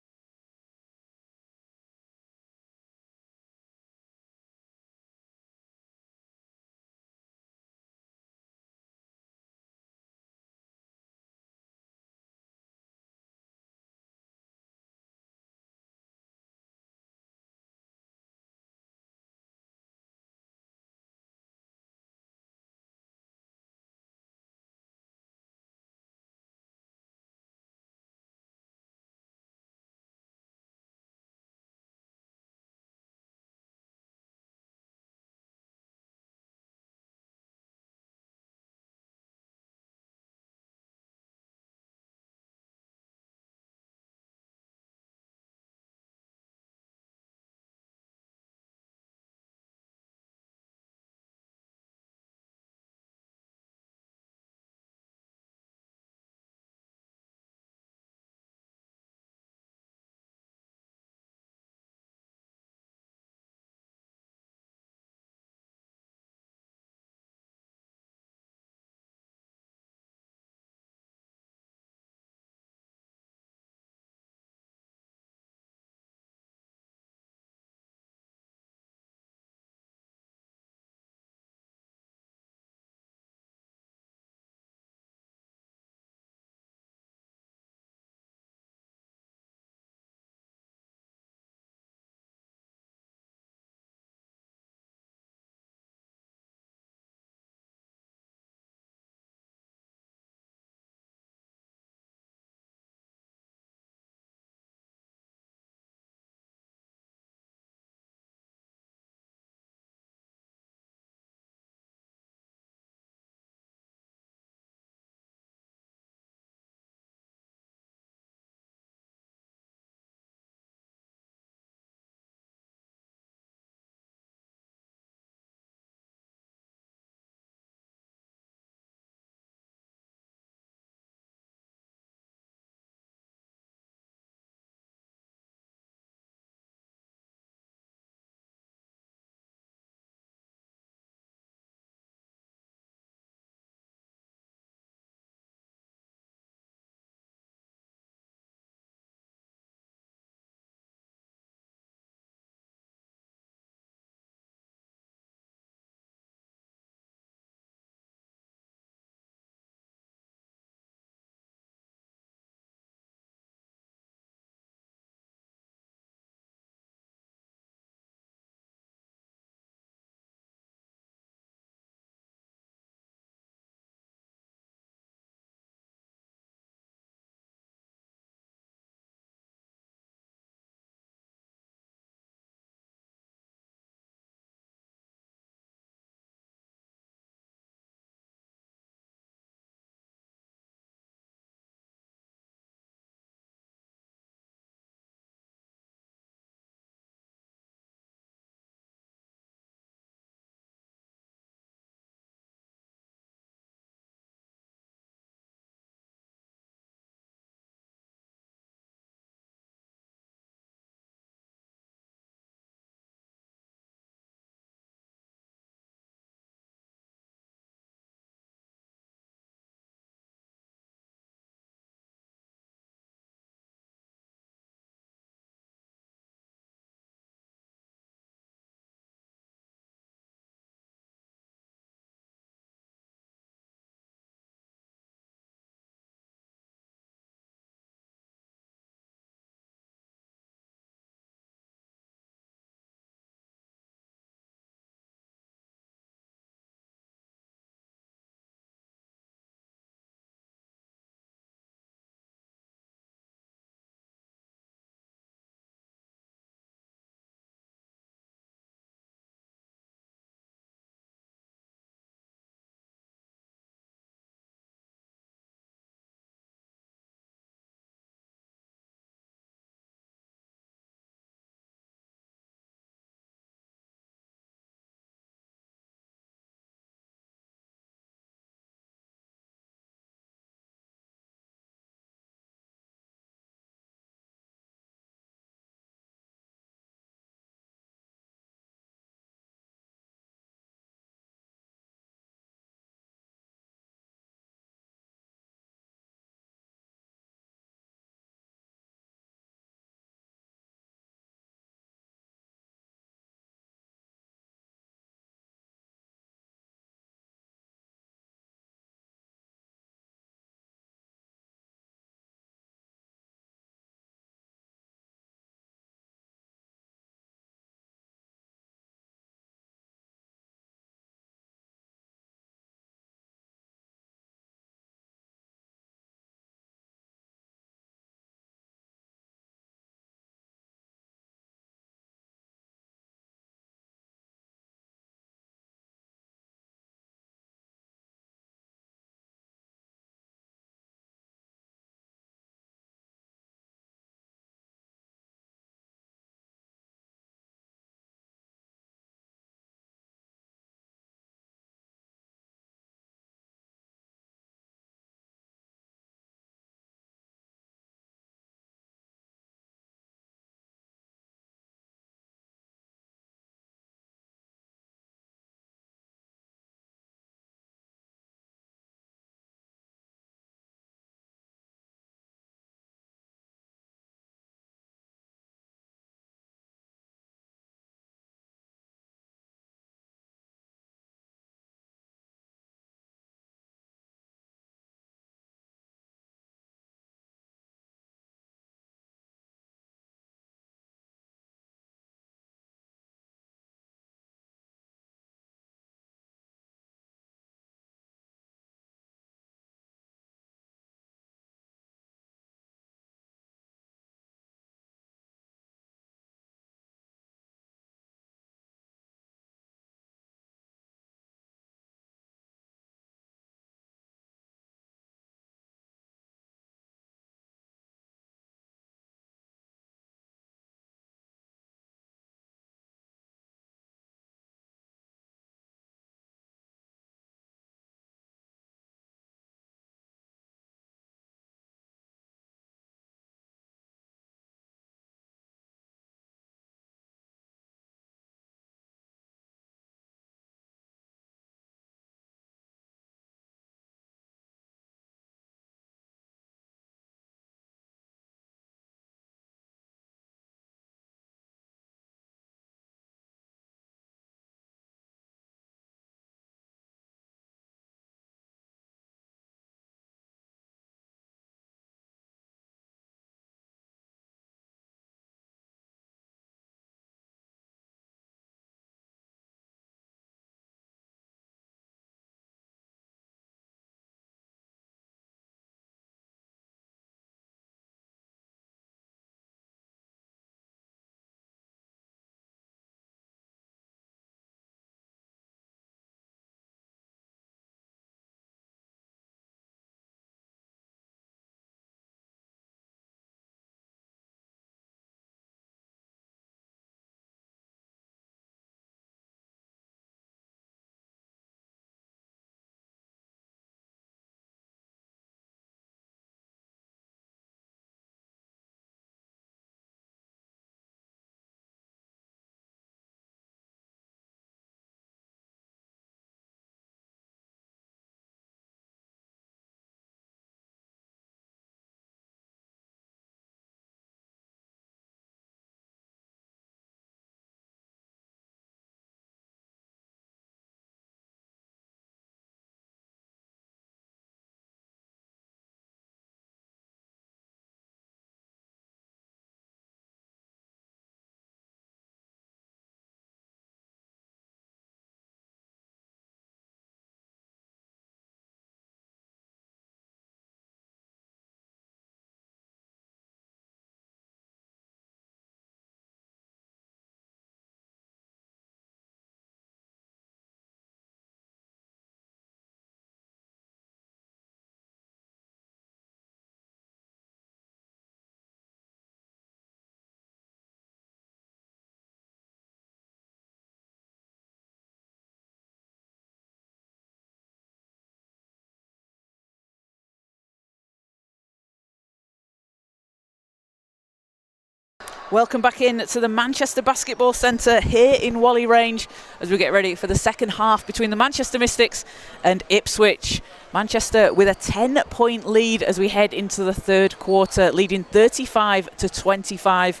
Welcome back in to the Manchester Basketball Centre here in Whalley Range as we get ready for the second half between the Manchester Mystics and Ipswich. Manchester with a 10-point lead as we head into the third quarter, leading 35-25.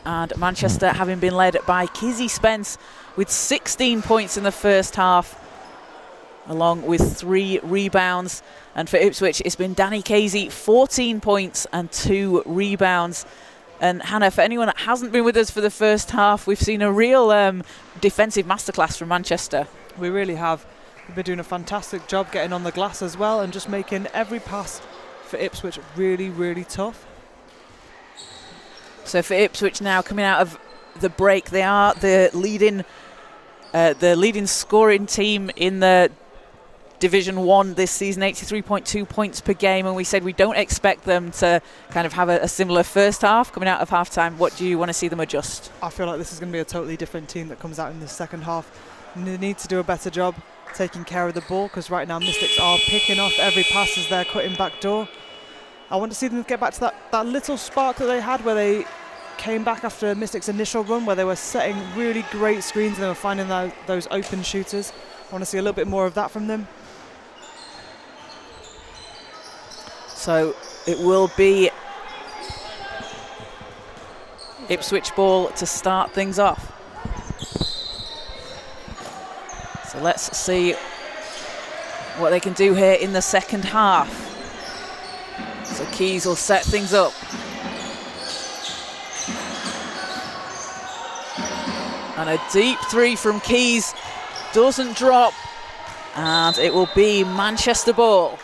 And Manchester having been led by Kizzy Spence with 16 points in the first half, along with 3 rebounds. And for Ipswich, it's been Danny Casey, 14 points and 2 rebounds. And Hannah, for anyone that hasn't been with us for the first half, we've seen a real defensive masterclass from Manchester. We really have. We've been doing a fantastic job getting on the glass as well and just making every pass for Ipswich really, really tough. So for Ipswich now, coming out of the break, they are the leading scoring team in the Division 1 this season, 83.2 points per game, and we said we don't expect them to kind of have a similar first half coming out of halftime. What do you want to see them adjust? I feel like this is going to be a totally different team that comes out in the second half. They need to do a better job taking care of the ball, because right now Mystics are picking off every pass as they're cutting back door. I want to see them get back to that little spark that they had where they came back after Mystics' initial run, where they were setting really great screens and they were finding those open shooters. I want to see a little bit more of that from them. So it will be Ipswich ball to start things off. So let's see what they can do here in the second half. So Keys will set things up. And a deep 3 from Keys doesn't drop. And it will be Manchester ball.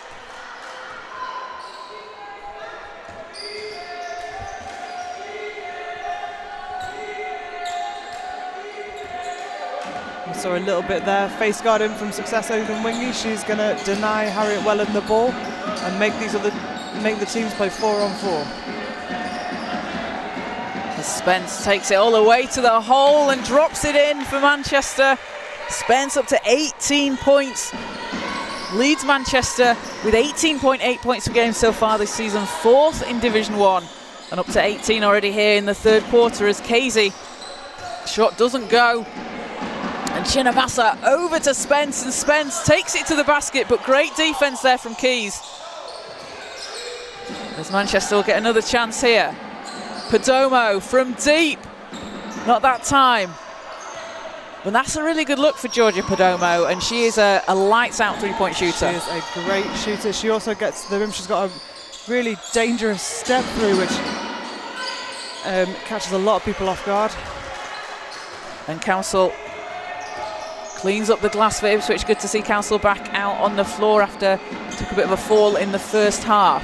So a little bit there, face guard in from Success Open Wingy. She's going to deny Harriet Welland the ball and make the teams play 4-on-4. Spence takes it all the way to the hole and drops it in for Manchester. Spence up to 18 points, leads Manchester with 18.8 points per game so far this season, 4th in Division 1, and up to 18 already here in the third quarter as Casey, shot doesn't go. And Chinamasa over to Spence, and Spence takes it to the basket, but great defense there from Keys. Does Manchester will get another chance here? Perdomo from deep, not that time. But that's a really good look for Georgia Perdomo, and she is a lights-out three-point shooter. She is a great shooter. She also gets to the rim. She's got a really dangerous step through, which catches a lot of people off guard. And Council cleans up the glass for Ipswich. Good to see Council back out on the floor after took a bit of a fall in the first half.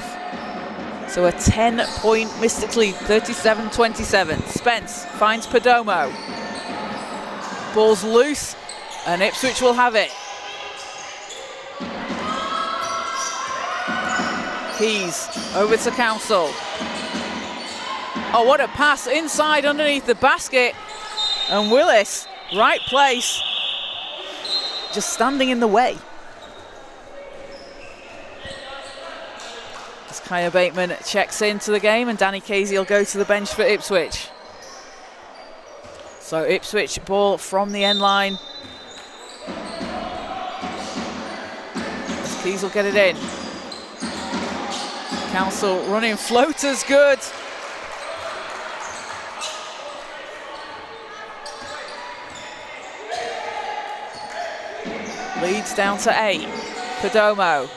So a 10-point Mystics lead, 37-27. Spence finds Perdomo. Ball's loose, and Ipswich will have it. Keys over to Council. Oh, what a pass inside underneath the basket. And Willis, right place, just standing in the way. As Kaya Bateman checks into the game, and Danny Casey will go to the bench for Ipswich. So Ipswich ball from the end line. As Keys will get it in. Council running floaters good. Leads down to 8. Perdomo.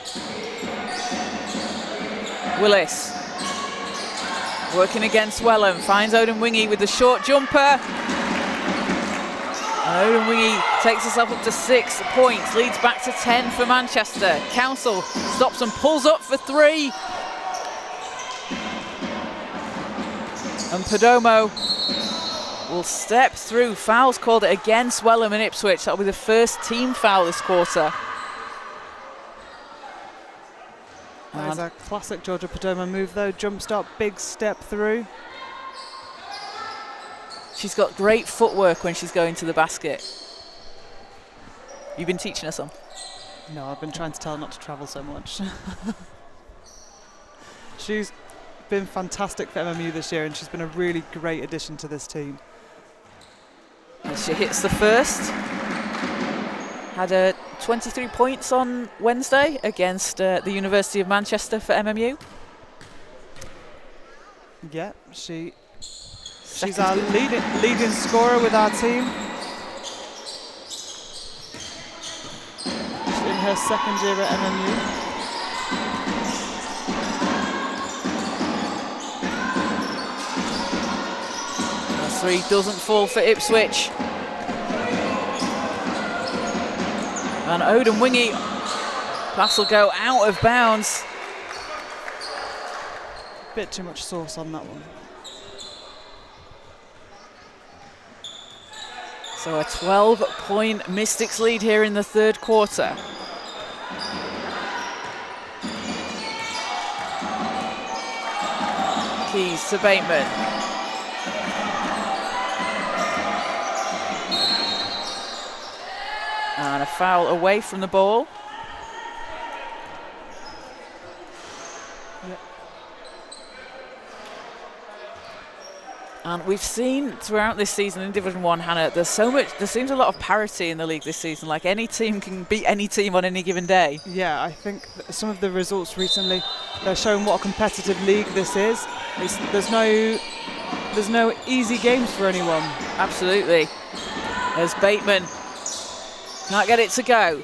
Willis. Working against Wellham. Finds Odin Wingy with the short jumper. And Odin Wingy takes herself up to 6 points. Leads back to 10 for Manchester. Council stops and pulls up for 3. And Perdomo will step through. Fouls called against Wellham and Ipswich. That'll be the first team foul this quarter. That is a classic Georgia Perdomo move though. Jump stop, big step through. She's got great footwork when she's going to the basket. You've been teaching her some? No, I've been trying to tell her not to travel so much. She's been fantastic for MMU this year, and she's been a really great addition to this team. And she hits the first. Had 23 points on Wednesday against the University of Manchester for MMU. Yeah, she's our leading scorer with our team. She's in her second year at MMU. The three doesn't fall for Ipswich. And Odin Wingy, pass will go out of bounds. Bit too much sauce on that one. So a 12-point Mystics lead here in the third quarter. Keys to Bateman. And a foul away from the ball. Yep. And we've seen throughout this season in Division 1, Hannah, there seems a lot of parity in the league this season. Like any team can beat any team on any given day. Yeah, I think some of the results recently, they're showing what a competitive league this is. There's no easy games for anyone. Absolutely. As Bateman can't get it to go.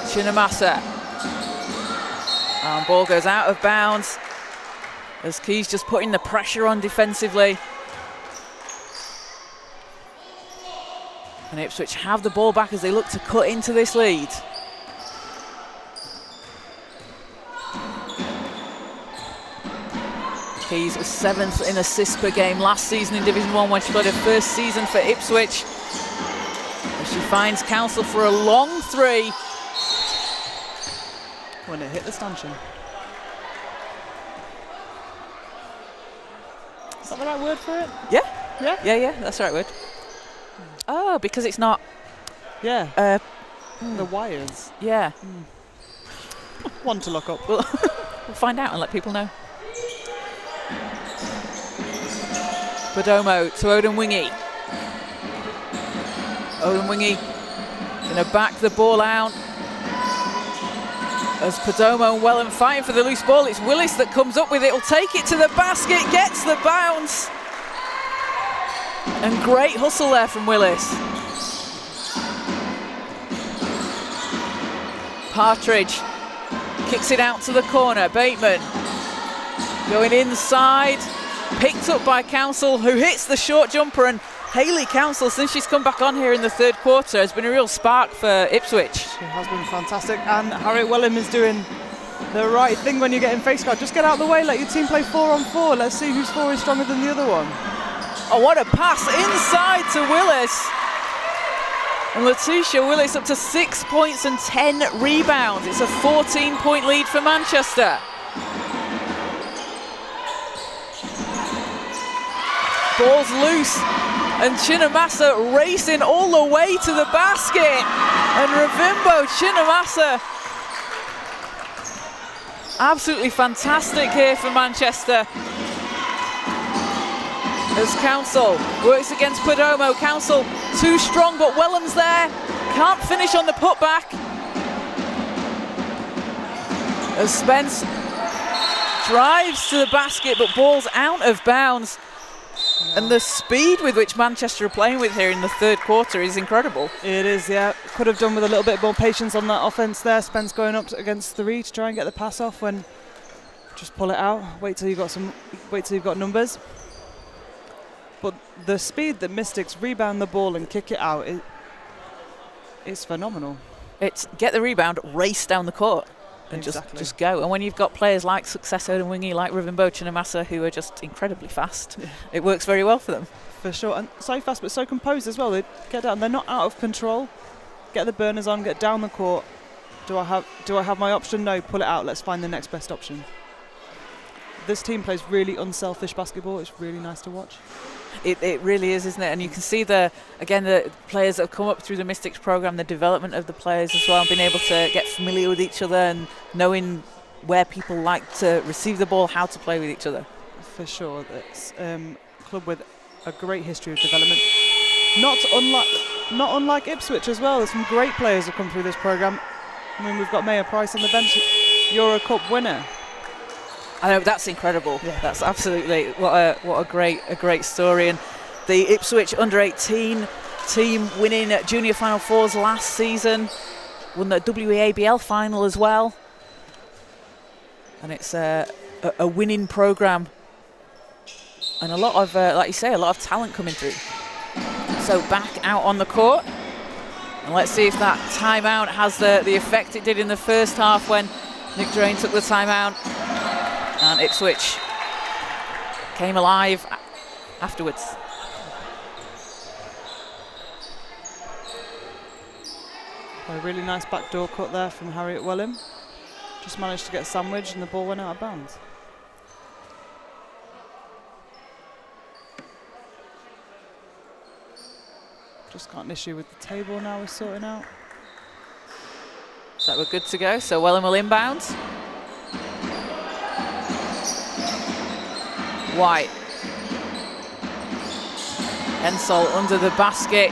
Chinamasa. And ball goes out of bounds as Keys just putting the pressure on defensively. And Ipswich have the ball back as they look to cut into this lead. Keys was 7th in assists per game last season in Division 1 when she played her first season for Ipswich. As she finds Council for a long three. When it hit the stanchion. Is that the right word for it? Yeah. Yeah? Yeah, that's the right word. Oh, because it's not... Yeah. The wires. Yeah. One to look up. We'll find out and let people know. Perdomo to Odin Wingy. Odin Wingy going to back the ball out. As Perdomo and Welland fighting for the loose ball, it's Willis that comes up with it. Will take it to the basket, gets the bounce. And great hustle there from Willis. Partridge kicks it out to the corner. Bateman going inside. Picked up by Council, who hits the short jumper, and Hayley Council, since she's come back on here in the third quarter, has been a real spark for Ipswich. She has been fantastic, and Harriet Wellam is doing the right thing when you get in face guard. Just get out of the way, let your team play 4-on-4. Let's see whose 4 is stronger than the other one. Oh, what a pass inside to Willis. And Letitia Willis up to 6 points and 10 rebounds. It's a 14-point lead for Manchester. Ball's loose, and Chinamasa racing all the way to the basket. And Ravimbo Chinamasa, absolutely fantastic here for Manchester. As Council works against Perdomo. Council too strong, but Wellam's there. Can't finish on the putback. As Spence drives to the basket, but ball's out of bounds. And the speed with which Manchester are playing with here in the third quarter is incredible. It is, yeah. Could have done with a little bit more patience on that offense there. Spence going up against 3 to try and get the pass off. When just pull it out. Wait till you've got numbers. But the speed that Mystics rebound the ball and kick it out is phenomenal. It's get the rebound, race down the court. And exactly. just go. And when you've got players like Success Odin Wingy, like Ravimbo Chinamasa, who are just incredibly fast, it works very well for them. For sure, and so fast but so composed as well. They get down, they're not out of control. Get the burners on, get down the court. Do I have my option? No, pull it out. Let's find the next best option. This team plays really unselfish basketball. It's really nice to watch. It really is, isn't it? And you can see the players that have come up through the Mystics program, the development of the players as well, and being able to get familiar with each other and knowing where people like to receive the ball, how to play with each other. For sure, that's a club with a great history of development. Not unlike Ipswich as well. There's some great players who come through this programme. I mean, we've got Mayor Price on the bench, Euro Cup winner. I know, that's incredible. Yeah. That's absolutely what a great story. And the Ipswich under-18 team winning junior Final Fours last season, won the WNBL final as well. And it's a winning programme. And a lot of, like you say, a lot of talent coming through. So back out on the court. And let's see if that timeout has the effect it did in the first half when Nick Drain took the timeout. And Ipswich came alive afterwards. A really nice backdoor cut there from Harriet Welham. Just managed to get sandwiched and the ball went out of bounds. Just got an issue with the table now we're sorting out. So we're good to go. So Welham will inbound. White. Ensol under the basket.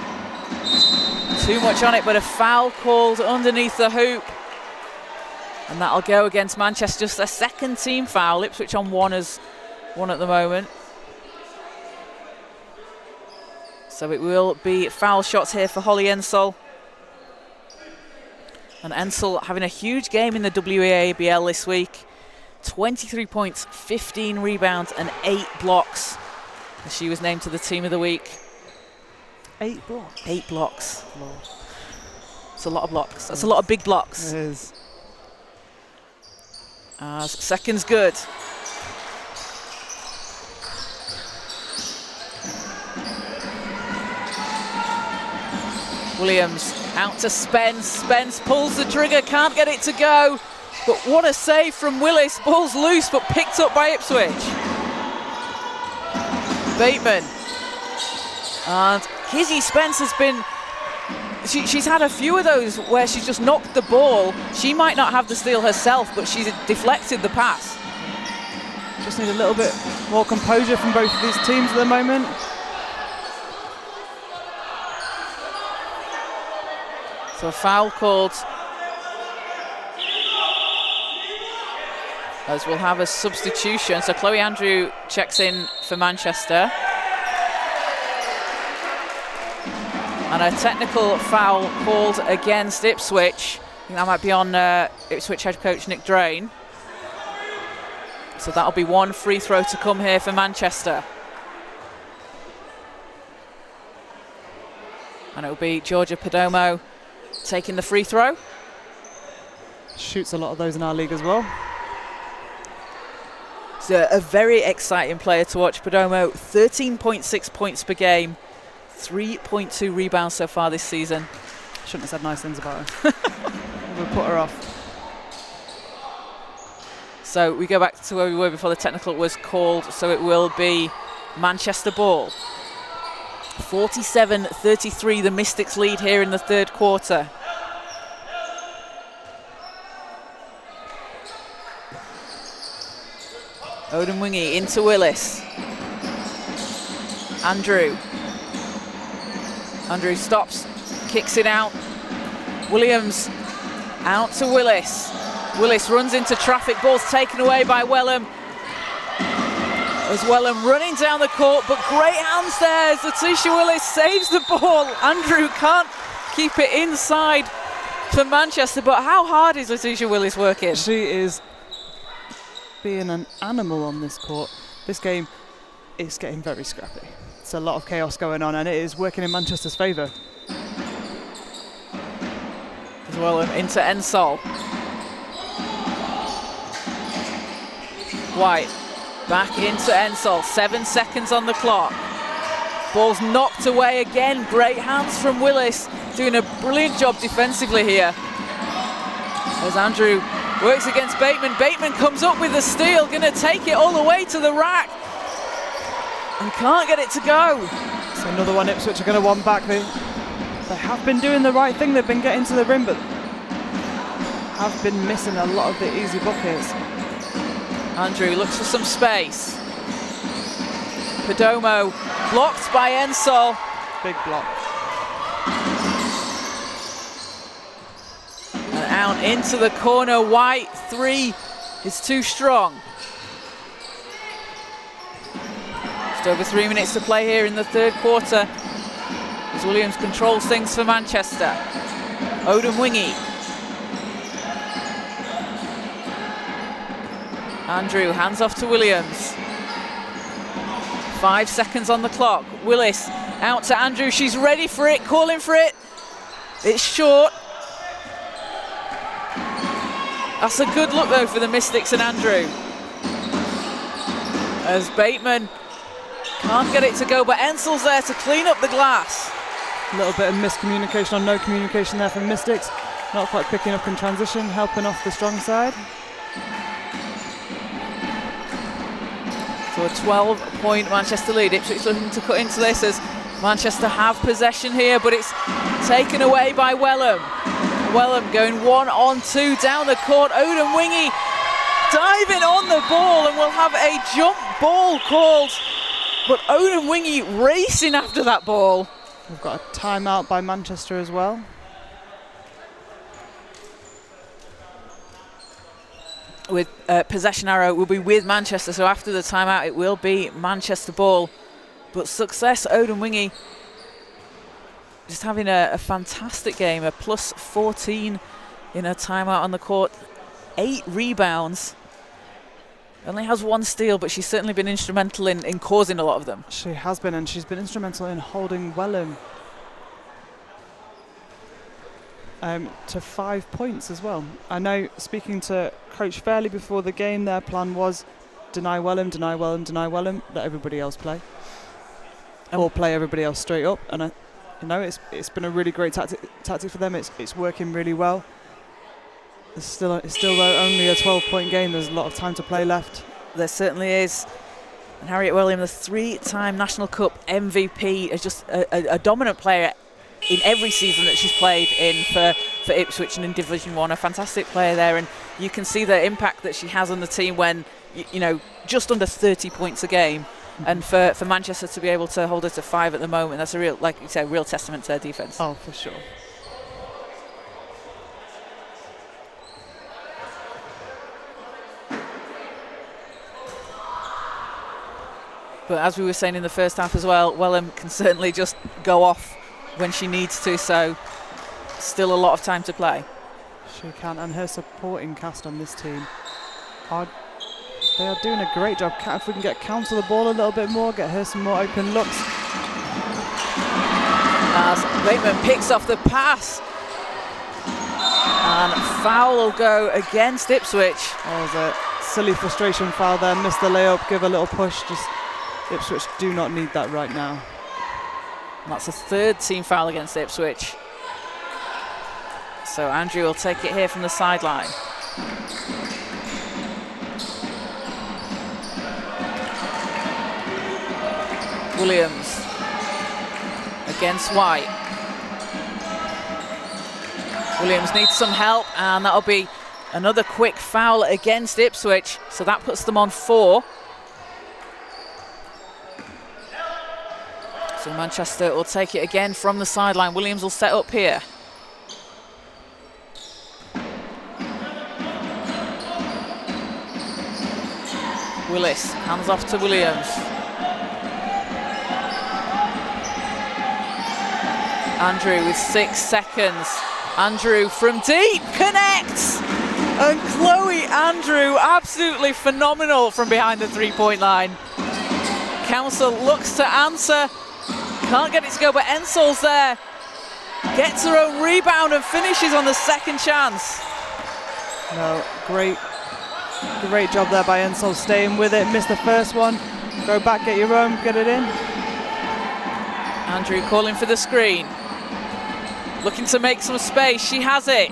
Too much on it, but a foul called underneath the hoop. And that'll go against Manchester. Just a second team foul. Ipswich on one at the moment. So it will be foul shots here for Holly Ensol. And Ensol having a huge game in the WNBL this week. 23 points, 15 rebounds and 8 blocks. And she was named to the team of the week. 8 blocks? 8 blocks. Lord. It's a lot of blocks. That's a lot of big blocks. It is. Second's good. Williams out to Spence. Spence pulls the trigger, can't get it to go. But what a save from Willis. Ball's loose but picked up by Ipswich. Bateman. And Kizzy Spence has been... She's had a few of those where she's just knocked the ball. She might not have the steal herself, but she's deflected the pass. Just need a little bit more composure from both of these teams at the moment. So a foul called. As we'll have a substitution. So Chloe Andrew checks in for Manchester. And a technical foul called against Ipswich. I think that might be on Ipswich head coach Nick Drain. So that'll be one free throw to come here for Manchester. And it'll be Georgia Perdomo taking the free throw. Shoots a lot of those in our league as well. It's a very exciting player to watch. Perdomo, 13.6 points per game. 3.2 rebounds so far this season. Shouldn't have said nice things about her. We'll put her off. So we go back to where we were before the technical was called. So it will be Manchester ball. 47-33, the Mystics lead here in the third quarter. Odemwingie into Willis. Andrew stops, kicks it out. Williams out to Willis. Willis runs into traffic, ball's taken away by Welham. As Welham running down the court, but great hands there as Letitia Willis saves the ball. Andrew can't keep it inside for Manchester, but how hard is Letitia Willis working? She is being an animal on this court. This game is getting very scrappy. It's a lot of chaos going on, and it is working in Manchester's favour. As Welham into Ensol. White. Back into Ensol, 7 seconds on the clock. Ball's knocked away again. Great hands from Willis, doing a brilliant job defensively here. As Andrew works against Bateman. Bateman comes up with the steal, going to take it all the way to the rack. And can't get it to go. So another one Ipswich are going to want back. They have been doing the right thing. They've been getting to the rim, but have been missing a lot of the easy buckets. Andrew looks for some space. Perdomo blocked by Ensol. Big block. And out into the corner. White, 3 is too strong. Just over 3 minutes to play here in the third quarter as Williams controls things for Manchester. Odom Wingy. Andrew hands off to Williams. 5 seconds on the clock. Willis out to Andrew. She's ready for it, calling for it. It's short. That's a good look though for the Mystics and Andrew. As Bateman can't get it to go, but Ensol's there to clean up the glass. A little bit of miscommunication or no communication there from Mystics. Not quite picking up in transition, helping off the strong side. So a 12-point Manchester lead. Ipswich looking to cut into this as Manchester have possession here, but it's taken away by Wellham. Wellham going 1-on-2 down the court. Odom Wingy diving on the ball and will have a jump ball called. But Odom Wingy racing after that ball. We've got a timeout by Manchester as well. With possession arrow will be with Manchester, so after the timeout it will be Manchester ball. But success, Odom Wingy just having a fantastic game, a plus 14 in her timeout on the court, 8 rebounds. Only has 1 steal, but she's certainly been instrumental in causing a lot of them. She has been, and she's been instrumental in holding Wellham to 5 points as well. I know, speaking to Coach Fairley before the game, their plan was deny Wellham, deny Wellham, deny Wellham, let everybody else play. Or play everybody else straight up. And it's been a really great tactic for them. It's working really well. It's still only a 12-point game. There's a lot of time to play left. There certainly is. And Harriet Williams, the 3-time National Cup MVP, is just a dominant player in every season that she's played in for Ipswich and in Division 1. A fantastic player there, and you can see the impact that she has on the team when, just under 30 points a game. And for Manchester to be able to hold her to 5 at the moment, that's a real, like you say, real testament to her defence. Oh, for sure. But as we were saying in the first half as well, Wellham can certainly just go off when she needs to, so still a lot of time to play. She can, and her supporting cast on this team they are doing a great job. If we can get Count to the ball a little bit more, get her some more open looks. As Bateman picks off the pass, and foul will go against Ipswich. Oh, there's a silly frustration foul there, missed the layup, give a little push. Just Ipswich do not need that right now. And that's a 3rd team foul against Ipswich. So Andrew will take it here from the sideline. Williams against White. Williams needs some help, and that'll be another quick foul against Ipswich. So that puts them on 4. So Manchester will take it again from the sideline. Williams will set up here. Willis hands off to Williams. Andrew with 6 seconds. Andrew from deep connects. And Chloe Andrew, absolutely phenomenal from behind the 3-point line. Council looks to answer. Can't get it to go, but Ensol's there. Gets her own rebound and finishes on the second chance. No, great job there by Ensol, staying with it. Missed the first one. Go back, get your own, get it in. Andrew calling for the screen. Looking to make some space. She has it.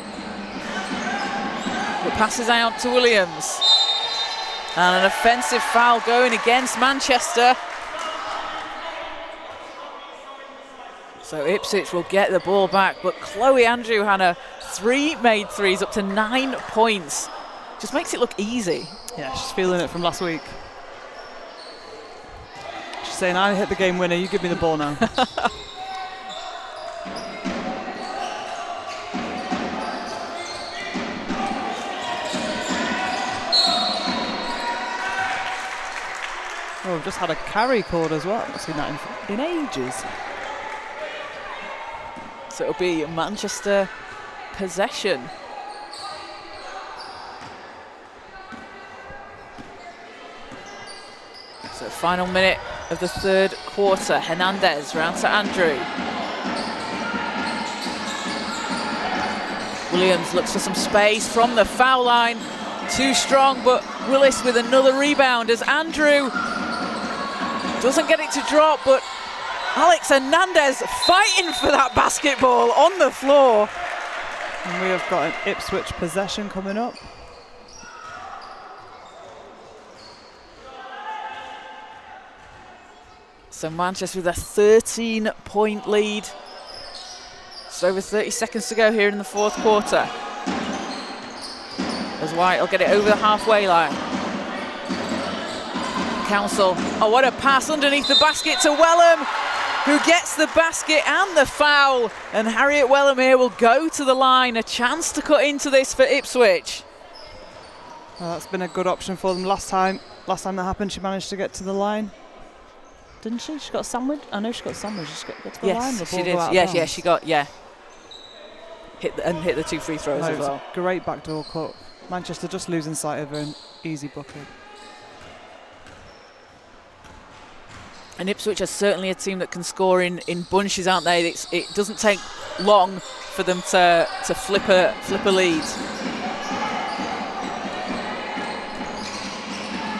But passes out to Williams. And an offensive foul going against Manchester. So Ipswich will get the ball back, but Chloe Andrew, Hannah, 3 made threes, up to 9 points. Just makes it look easy. Yeah, she's feeling it from last week. She's saying, I hit the game winner, you give me the ball now. Oh, we've just had a carry called as well. I haven't seen that in ages. So it'll be Manchester possession. So final minute of the third quarter. Hernandez round to Andrew. Williams looks for some space from the foul line. Too strong, but Willis with another rebound as Andrew doesn't get it to drop, but Alex Hernandez fighting for that basketball on the floor. And we have got an Ipswich possession coming up. So Manchester with a 13-point lead. Just over 30 seconds to go here in the fourth quarter. As White will get it over the halfway line. Council, oh what a pass underneath the basket to Wellham, who gets the basket and the foul. And Harriet Wellham here will go to the line. A chance to cut into this for Ipswich. Well, that's been a good option for them last time. Last time that happened, she managed to get to the line. Didn't she? She got sandwiched? I know she got sandwiched. She got to the line. Yes, she did. Yeah, she got, hit the 2 free throws as well. Great backdoor cut. Manchester just losing sight of an easy bucket. And Ipswich are certainly a team that can score in bunches, aren't they? It doesn't take long for them to flip a lead.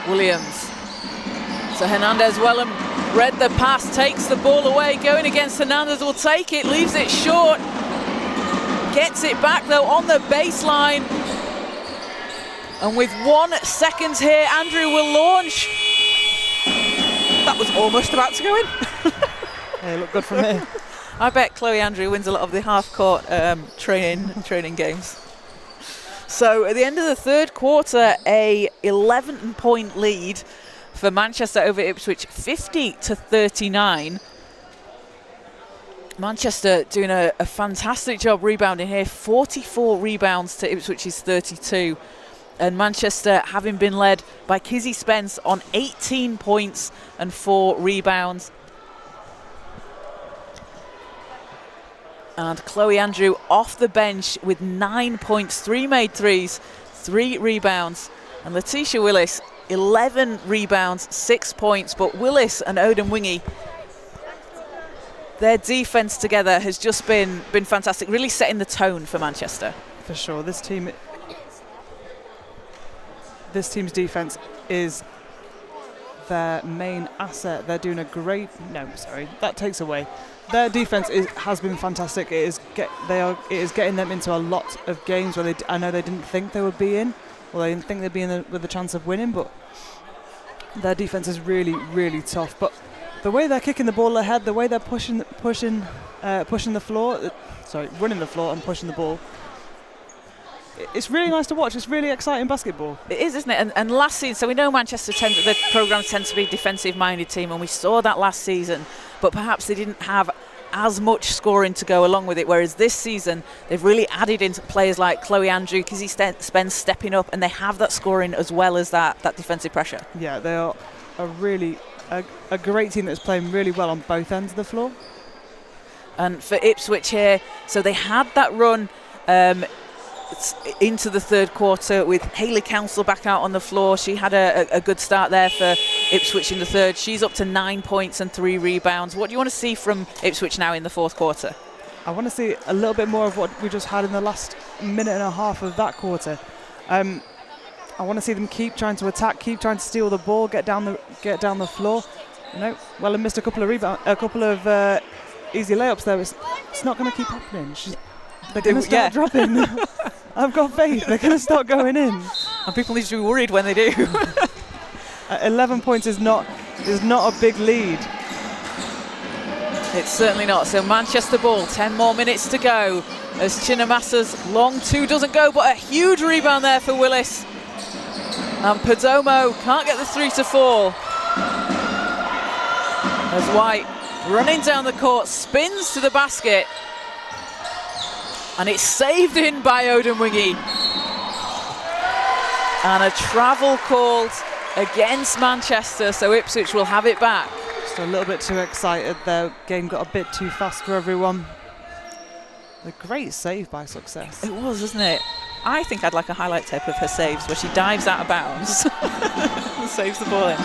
Williams. So Hernandez, Wellham read the pass, takes the ball away, going against Hernandez, will take it, leaves it short. Gets it back though on the baseline. And with 1 second here, Andrew will launch. That was almost about to go in. Hey, look good from here. I bet Chloe Andrew wins a lot of the half-court training games. So at the end of the third quarter, a 11-point lead for Manchester over Ipswich, 50-39. Manchester doing a fantastic job rebounding here, 44 rebounds to Ipswich's 32. And Manchester having been led by Kizzy Spence on 18 points and 4 rebounds. And Chloe Andrew off the bench with 9 points, 3 made threes, 3 rebounds. And Letitia Willis, 11 rebounds, 6 points. But Willis and Odin Wingy, their defense together has just been fantastic, really setting the tone for Manchester. For sure, this team's defense is their main asset. They're doing a great. No, sorry, that takes away. Their defense has been fantastic. It is getting them into a lot of games where I know they didn't think they would be in, or they didn't think they'd be in with a chance of winning. But their defense is really, really tough. But the way they're kicking the ball ahead, the way they're pushing the floor, running the floor and pushing the ball. It's really nice to watch. It's really exciting basketball. It is, isn't it? And last season, so we know Manchester the programmes tend to be a defensive-minded team, and we saw that last season. But perhaps they didn't have as much scoring to go along with it. Whereas this season, they've really added into players like Chloe Andrew, Kizzy Spence stepping up, and they have that scoring as well as that defensive pressure. Yeah, they are a great team that's playing really well on both ends of the floor. And for Ipswich here, so they had that run into the third quarter with Hayley Council back out on the floor. She had a good start there for Ipswich in the third. She's up to 9 points and 3 rebounds. What do you want to see from Ipswich now in the fourth quarter? I want to see a little bit more of what we just had in the last minute and a half of that quarter. I want to see them keep trying to attack, keep trying to steal the ball, get down the floor. Well, I missed a couple of easy layups there. It's not going to keep happening. They're going to start dropping. I've got faith. They're going to start going in. And people need to be worried when they do. 11 points is not a big lead. It's certainly not. So Manchester ball, 10 more minutes to go. As Chinamassa's long two doesn't go, but a huge rebound there for Willis. And Perdomo can't get the three to fall. As White running down the court, spins to the basket. And it's saved in by Odemwingie. And a travel called against Manchester, so Ipswich will have it back. Just a little bit too excited. The game got a bit too fast for everyone. A great save by Success. It was, wasn't it? I think I'd like a highlight tape of her saves where she dives out of bounds and saves the ball in.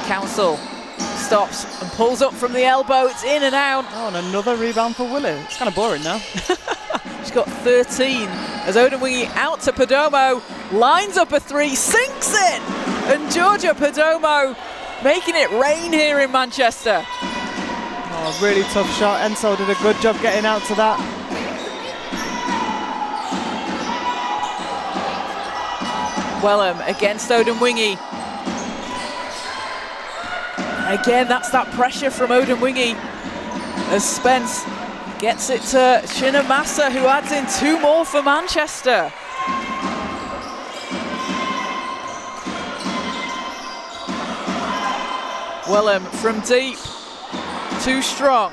Council stops and pulls up from the elbow. It's in and out. Oh, and another rebound for Willis. It's kind of boring now. She's got 13 as Odemwingie out to Perdomo, lines up a three, sinks in, and Georgia Perdomo making it rain here in Manchester. Oh, really tough shot. Ensol did a good job getting out to that. Wellham against Odemwingie. Again, that's that pressure from Odemwingie as Spence gets it to Chinamassa, who adds in two more for Manchester. Wellham from deep, too strong.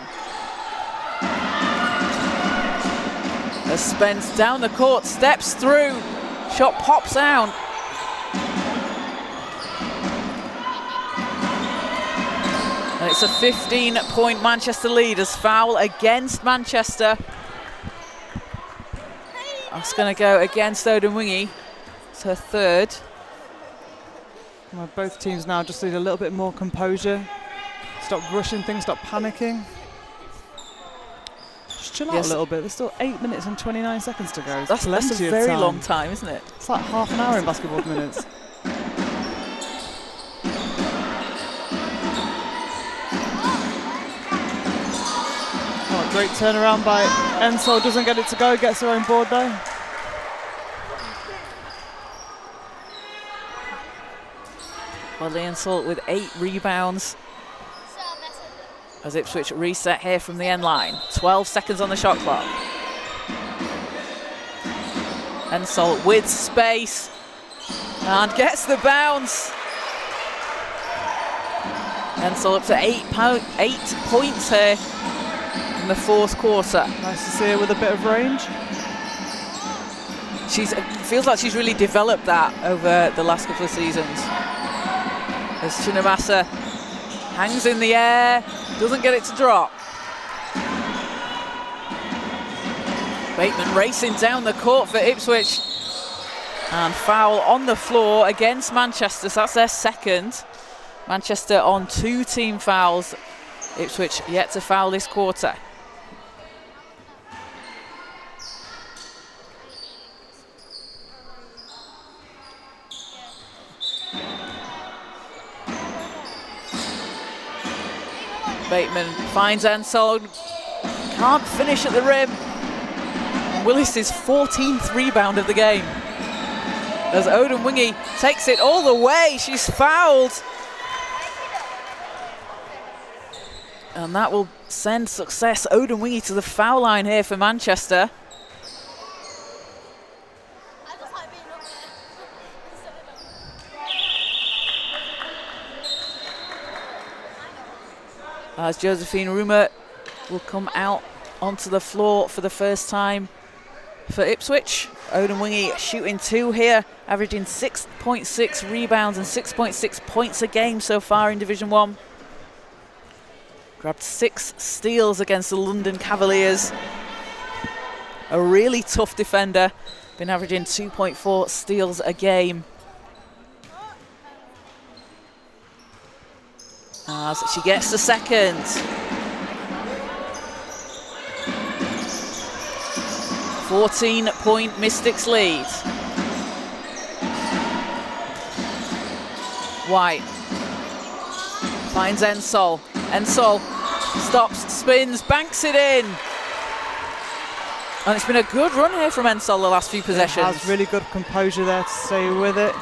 As Spence down the court, steps through, shot pops out. And it's a 15-point Manchester lead as foul against Manchester. That's going to go against Odemwingie. It's her third. Well, both teams now just need a little bit more composure. Stop rushing things, stop panicking. Just chill out a little bit. There's still 8 minutes and 29 seconds to go. That's a very long time, isn't it? It's like half an hour in basketball minutes. Great turnaround by Ensol, doesn't get it to go, gets her own board though. Well, Ensol with 8 rebounds. As Ipswich reset here from the end line. 12 seconds on the shot clock. Ensol with space and gets the bounce. Ensol up to 8 points here in the fourth quarter. Nice to see her with a bit of range. Feels like she's really developed that over the last couple of seasons. As Chinamassa hangs in the air, doesn't get it to drop. Bateman racing down the court for Ipswich. And foul on the floor against Manchester, so that's their second. Manchester on 2 team fouls. Ipswich yet to foul this quarter. Bateman finds Ensol, can't finish at the rim. Willis's 14th rebound of the game. As Odemwingie takes it all the way, she's fouled. And that will send Success Odemwingie to the foul line here for Manchester. As Josephine Rumer will come out onto the floor for the first time for Ipswich. Odemwingie shooting 2 here, averaging 6.6 rebounds and 6.6 points a game so far in Division 1. Grabbed 6 steals against the London Cavaliers. A really tough defender, been averaging 2.4 steals a game. As she gets the second. "14-point Mystics lead. White finds Ensol. Ensol stops, spins, banks it in. And it's been a good run here from Ensol the last few possessions. Has really good composure there to stay with it.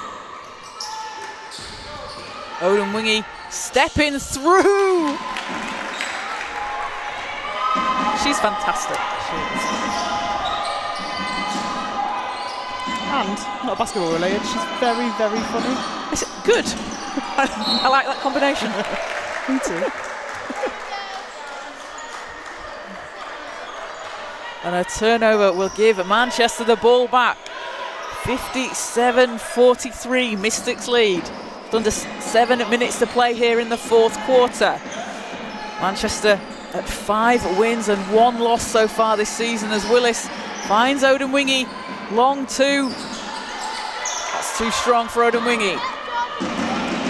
Odemwingie stepping through. She's fantastic. She is. And, not basketball related, she's very, very funny. Is it good? I like that combination. Me too. And a turnover will give Manchester the ball back. 57-43, Mystics lead. Under 7 minutes to play here in the fourth quarter. Manchester at 5 wins and 1 loss so far this season as Willis finds Odemwingie. Long 2. That's too strong for Odemwingie.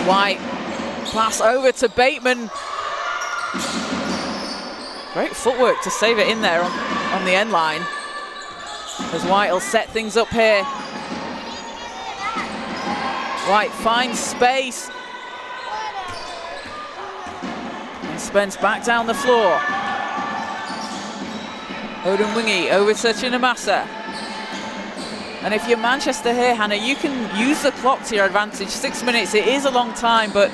White pass over to Bateman. Great footwork to save it in there on the end line. As White will set things up here. White finds space. And Spence back down the floor. Odemwingie over to Chinamasa. And if you're Manchester here, Hannah, you can use the clock to your advantage. 6 minutes, it is a long time, but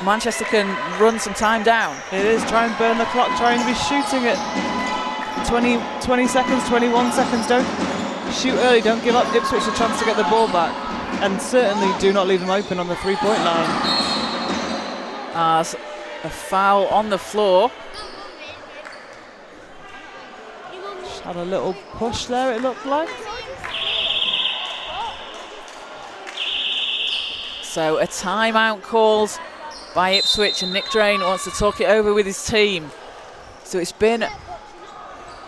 Manchester can run some time down. It is, try and burn the clock, trying to be shooting at 20 seconds, 21 seconds. Don't shoot early, don't give up Ipswich a chance to get the ball back. And certainly do not leave them open on the three-point line. As a foul on the floor. Just had a little push there, it looked like. So a timeout called by Ipswich, and Nick Drain wants to talk it over with his team. So it's been a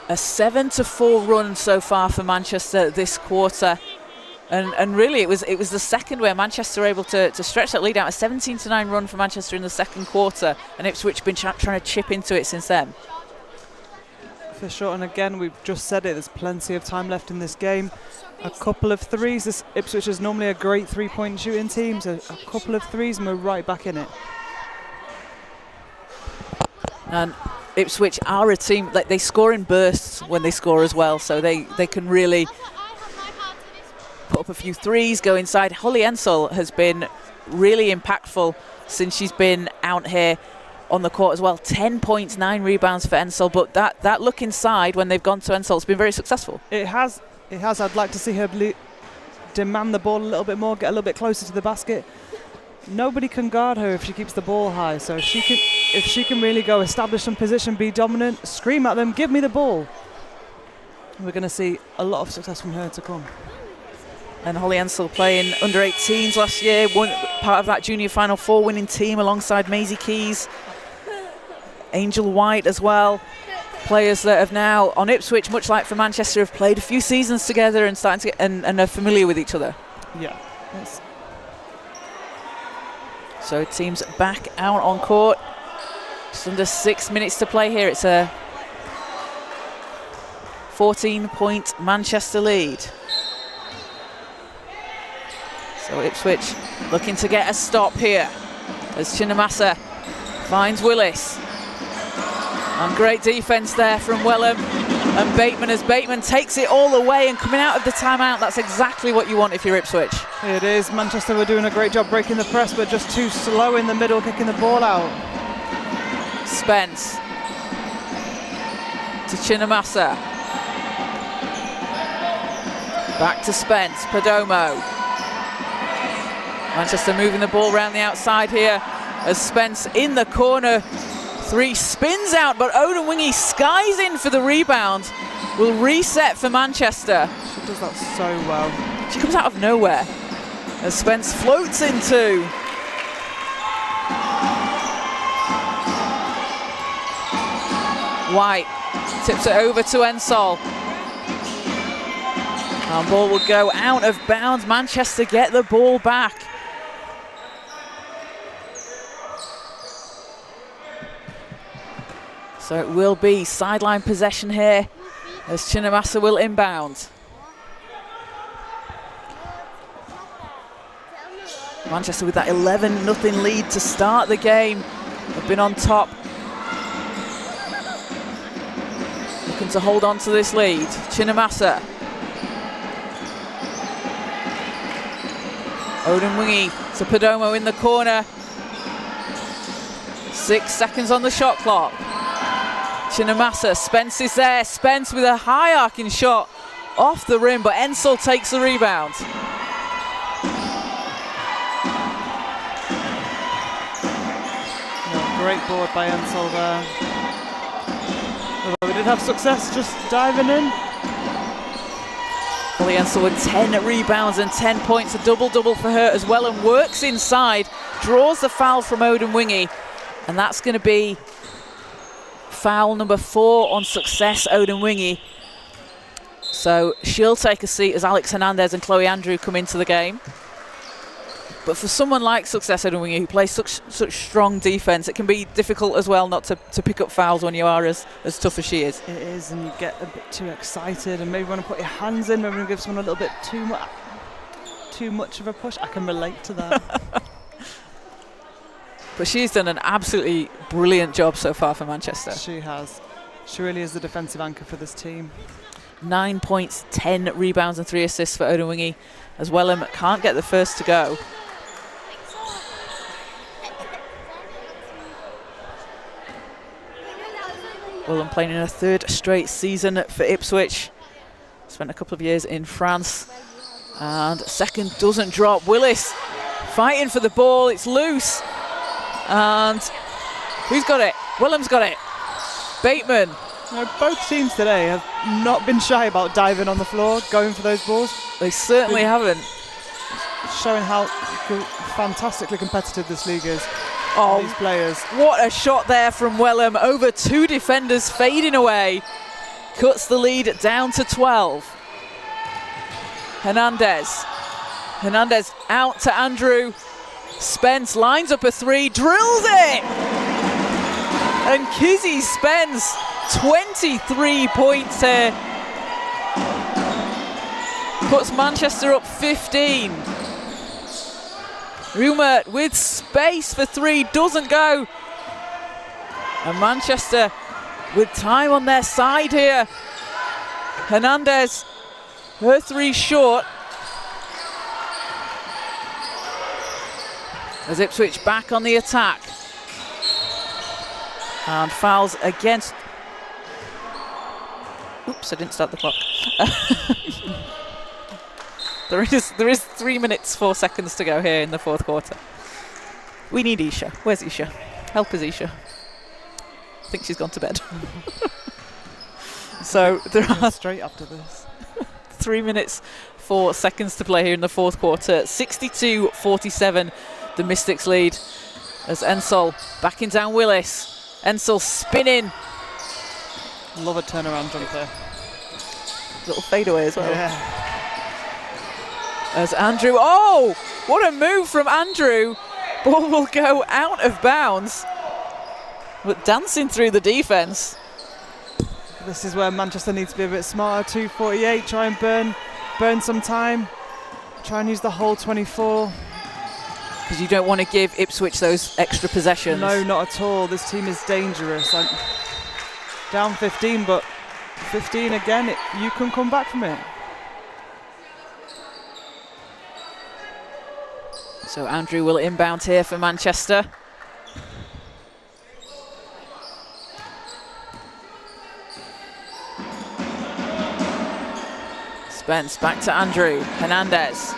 7-4 run so far for Manchester this quarter. And really, it was the second where Manchester were able to stretch that lead out. A 17-9 run for Manchester in the second quarter, and Ipswich been trying to chip into it since then. For sure, and again, we've just said it, there's plenty of time left in this game. A couple of threes. This Ipswich is normally a great three-point shooting team, so a couple of threes and we're right back in it. And Ipswich are a team, like, they score in bursts when they score as well, so they can really put up a few threes, go inside. Holly Ensel has been really impactful since she's been out here on the court as well. 10 points, 9 rebounds for Ensel, but that look inside when they've gone to Ensel has been very successful. It has. I'd like to see her demand the ball a little bit more, get a little bit closer to the basket. Nobody can guard her if she keeps the ball high, so if she can really go establish some position, be dominant, scream at them, give me the ball. We're going to see a lot of success from her to come. And Holly Ensel playing under 18s last year, part of that junior Final Four winning team alongside Maisie Keys, Angel White as well. Players that have now, on Ipswich, much like for Manchester, have played a few seasons together and starting to get, and are familiar with each other. Yeah. Yes. So teams back out on court. Just under 6 minutes to play here. It's a 14-point Manchester lead. So Ipswich looking to get a stop here as Chinamasa finds Willis. And great defense there from Wellham and Bateman, as Bateman takes it all away, and coming out of the timeout, that's exactly what you want if you're Ipswich. It is. Manchester were doing a great job breaking the press, but just too slow in the middle, kicking the ball out. Spence to Chinamasa. Back to Spence, Perdomo. Manchester moving the ball around the outside here as Spence in the corner. 3 spins out, but Odemwingie skies in for the rebound. Will reset for Manchester. She does that so well. She comes out of nowhere as Spence floats into. White tips it over to Ensol. And ball will go out of bounds. Manchester get the ball back. So it will be sideline possession here as Chinamasa will inbound. Manchester with that 11-0 lead to start the game have been on top. Looking to hold on to this lead. Chinamasa. Odemwingie to Perdomo in the corner. 6 seconds on the shot clock. Chinamasa, Spence is there. Spence with a high arcing shot off the rim, but Ensel takes the rebound. Great board by Ensel there. Although we did have success just diving in. Holly Ensel with 10 rebounds and 10 points, a double-double for her as well, and works inside, draws the foul from Odin Wingy, and that's going to be foul number 4 on Success, Odin Wingy. So she'll take a seat as Alex Hernandez and Chloe Andrew come into the game. But for someone like Success, Odin Wingy, who plays such strong defence, it can be difficult as well not to pick up fouls when you are as tough as she is. It is, and you get a bit too excited and maybe want to put your hands in, maybe want to give someone a little bit too much of a push. I can relate to that. But she's done an absolutely brilliant job so far for Manchester. She has. She really is the defensive anchor for this team. 9 points, 10 rebounds and 3 assists for Odin Wingy, as Wellham can't get the first to go. Wellham playing in a 3rd straight season for Ipswich. Spent a couple of years in France. And second doesn't drop. Willis fighting for the ball. It's loose. And who's got it? Wellham's got it. Bateman. Both teams today have not been shy about diving on the floor, going for those balls. They certainly haven't. Showing how fantastically competitive this league is. Oh, these players. What a shot there from Wellham. Over 2 defenders, fading away. Cuts the lead down to 12. Hernandez out to Andrew. Spence lines up a 3, drills it! And Kizzy Spence, 23 points here. Puts Manchester up 15. Rumert with space for 3, doesn't go. And Manchester with time on their side here. Hernandez, her 3 short. As Ipswich back on the attack. And fouls against... Oops, I didn't start the clock. There is 3 minutes, 4 seconds to go here in the 4th quarter. We need Isha. Where's Isha? Help us, Isha. I think she's gone to bed. So there are straight after this. 3 minutes, 4 seconds to play here in the 4th quarter. 62-47, the Mystics lead as Ensel backing down Willis. Ensel spinning. Love a turnaround jump there. Little fadeaway as well. Yeah. As Andrew, oh, what a move from Andrew. Ball will go out of bounds. But dancing through the defence. This is where Manchester needs to be a bit smarter. 2:48, try and burn some time. Try and use the whole 24. Because you don't want to give Ipswich those extra possessions. No, not at all. This team is dangerous. Down 15, but 15 again, you can come back from it. So Andrew will inbound here for Manchester. Spence back to Andrew. Hernandez.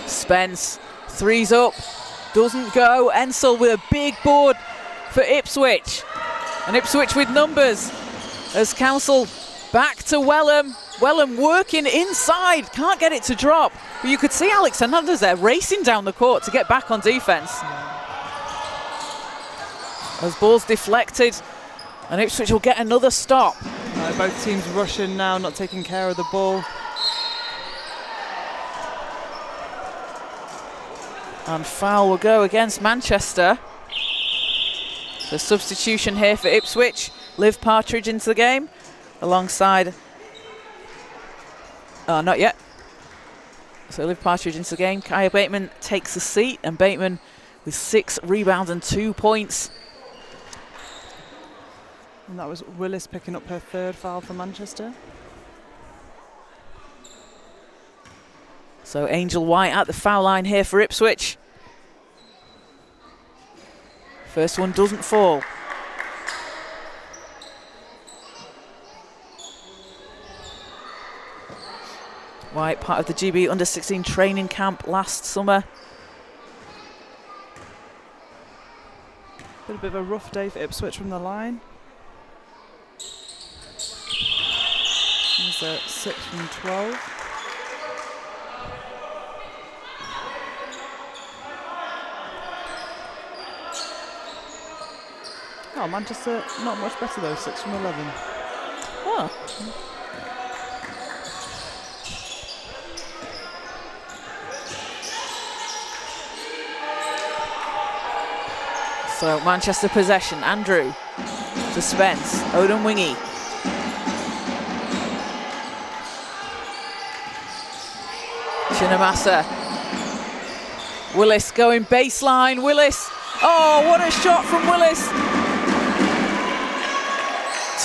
Spence, 3's up, doesn't go. Ensel with a big board for Ipswich. And Ipswich with numbers as Council back to Wellham. Wellham working inside, can't get it to drop. But you could see Alex Hernandez there racing down the court to get back on defence. As ball's deflected, and Ipswich will get another stop. Both teams rushing now, not taking care of the ball. And foul will go against Manchester. So substitution here for Ipswich. Liv Partridge into the game alongside... not yet. So Liv Partridge into the game. Kaya Bateman takes a seat, and Bateman with 6 rebounds and 2 points. And that was Willis picking up her 3rd foul for Manchester. So Angel White at the foul line here for Ipswich. First one doesn't fall. White, part of the GB under-16 training camp last summer. Bit of a rough day for Ipswich from the line. He's at 6 from 12. Oh, Manchester not much better though, 6 from 11. Oh. So Manchester possession, Andrew to Spence, Odin Wingy. Chinamasa. Willis going baseline, Willis. Oh, what a shot from Willis.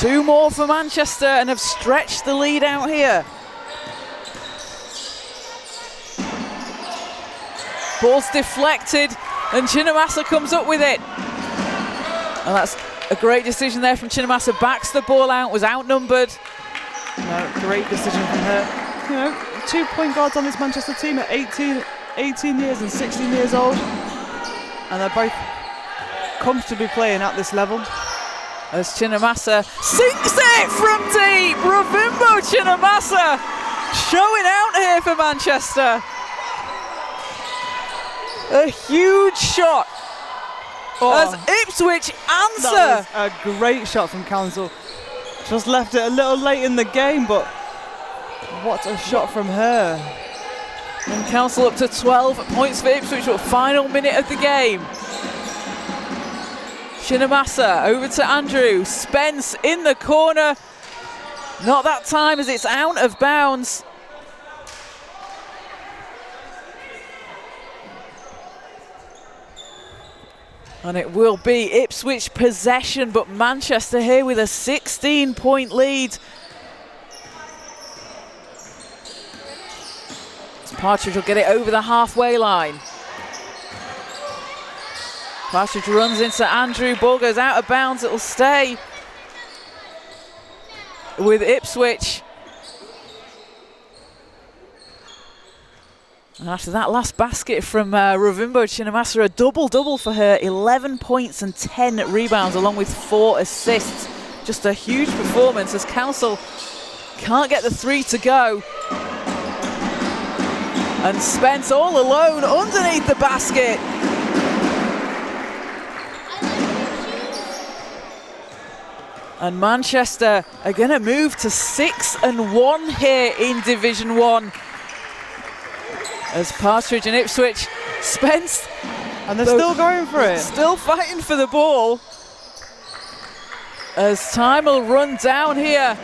2 more for Manchester and have stretched the lead out here. Ball's deflected and Chinamasa comes up with it. And that's a great decision there from Chinamasa. Backs the ball out, was outnumbered. No, great decision from her. You know, 2 point guards on this Manchester team at 18 years and 16 years old. And they're both comfortably playing at this level. As Chinamasa sinks it from deep. Ravimbo Chinamasa showing out here for Manchester. A huge shot. As Ipswich answer. That was a great shot from Council. Just left it a little late in the game, but what a shot from her. And Council up to 12 points for Ipswich at final minute of the game. Chinamasa over to Andrew. Spence in the corner. Not that time as it's out of bounds. And it will be Ipswich possession, but Manchester here with a 16-point lead. Partridge will get it over the halfway line. Partridge runs into Andrew, ball goes out of bounds, it'll stay with Ipswich. And after that last basket from Ravimbo Chinamasa, a double-double for her, 11 points and 10 rebounds along with 4 assists. Just a huge performance as Council can't get the 3 to go. And Spence all alone underneath the basket. And Manchester are going to move to 6-1 here in Division 1. As Partridge and Ipswich, Spence. And they're still going for it. Still fighting for the ball. As time will run down here.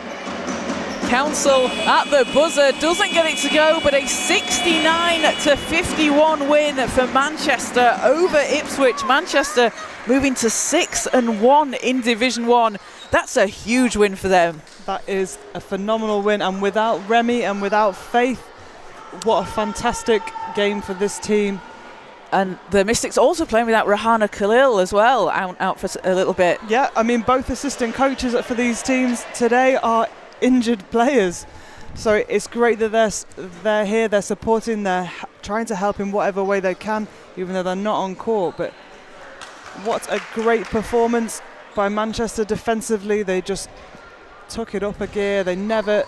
Council at the buzzer, doesn't get it to go, but a 69-51 win for Manchester over Ipswich. Manchester moving to 6-1 in Division 1. That's a huge win for them. That is a phenomenal win, and without Remy and without Faith, what a fantastic game for this team. And the Mystics also playing without Rahana Khalil as well, out for a little bit. Yeah, I mean, both assistant coaches for these teams today are injured players, so it's great that they're here, they're supporting, they're trying to help in whatever way they can, even though they're not on court. But what a great performance by Manchester defensively. They just took it up a gear. They never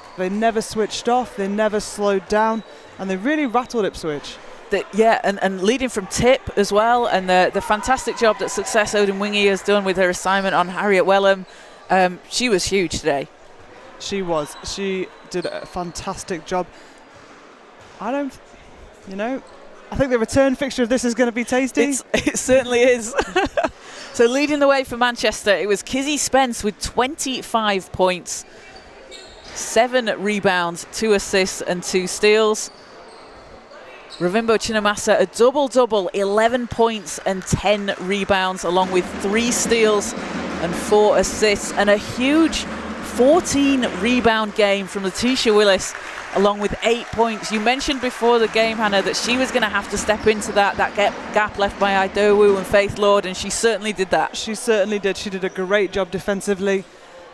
switched off, they never slowed down, and they really rattled Ipswich. And leading from tip as well, and the fantastic job that Success Odin Wingy has done with her assignment on Harriet Wellham. She was huge today. She did a fantastic job. I think the return fixture of this is going to be tasty. It certainly is. So leading the way for Manchester, it was Kizzy Spence with 25 points, 7 rebounds, 2 assists and 2 steals. Ravimbo Chinamasa, a double-double, 11 points and 10 rebounds, along with 3 steals and 4 assists, and a huge 14 rebound game from Letitia Willis. along with 8 points. You mentioned before the game, Hannah, that she was going to have to step into that gap left by Idowu and Faith Lord, and she certainly did that. She certainly did. She did a great job defensively.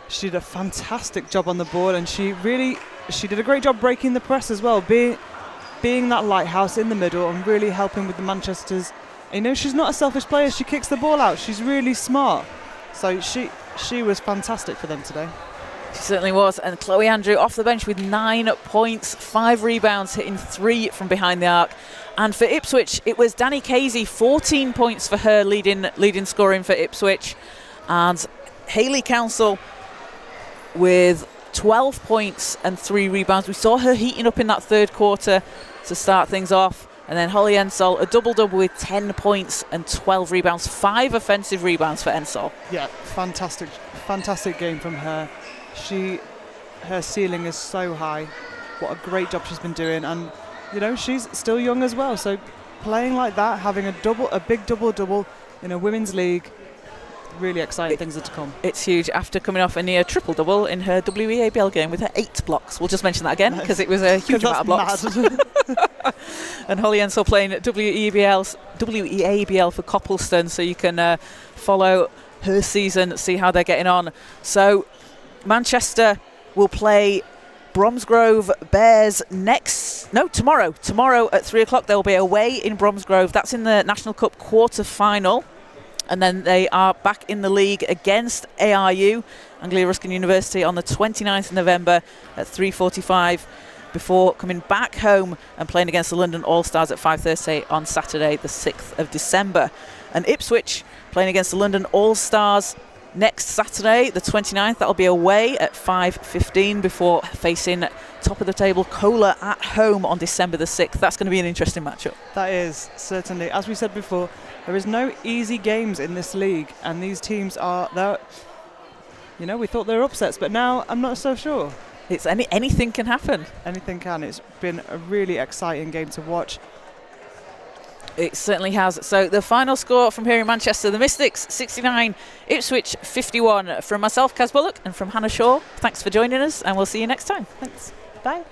She did a fantastic job on the board, and she did a great job breaking the press as well, being that lighthouse in the middle and really helping with the Manchesters. You know, she's not a selfish player. She kicks the ball out. She's really smart. So she was fantastic for them today. She certainly was. And Chloe Andrew off the bench with 9 points, 5 rebounds, hitting 3 from behind the arc. And for Ipswich, it was Danny Casey, 14 points for her, leading scoring for Ipswich. And Hayley Council with 12 points and 3 rebounds. We saw her heating up in that third quarter to start things off. And then Holly Ensol, a double-double with 10 points and 12 rebounds, 5 offensive rebounds for Ensol. Yeah, fantastic game from her. Her ceiling is so high. What a great job she's been doing. And, you know, she's still young as well. So playing like that, having a big double-double in a women's league, really exciting things are to come. It's huge after coming off a near triple-double in her WEABL game with her 8 blocks. We'll just mention that again because it was a huge amount of blocks. And Holly Ensel playing at WEABL for Copleston, so you can follow her season, see how they're getting on. So Manchester will play Bromsgrove Bears tomorrow. Tomorrow at 3 o'clock they'll be away in Bromsgrove. That's in the National Cup quarter-final. And then they are back in the league against ARU, Anglia Ruskin University, on the 29th of November at 3:45 before coming back home and playing against the London All-Stars at 5:30 on Saturday, the 6th of December. And Ipswich playing against the London All-Stars next Saturday, the 29th. That'll be away at 5:15 before facing top of the table Kohler at home on December the 6th. That's going to be an interesting matchup. That is, certainly. As we said before, there is no easy games in this league, and these teams are, you know, we thought they were upsets, but now I'm not so sure. It's anything can happen. Anything can. It's been a really exciting game to watch. It certainly has. So the final score from here in Manchester, the Mystics 69, Ipswich 51. From myself, Kaz Bullock, and from Hannah Shaw, thanks for joining us, and we'll see you next time. Thanks. Bye.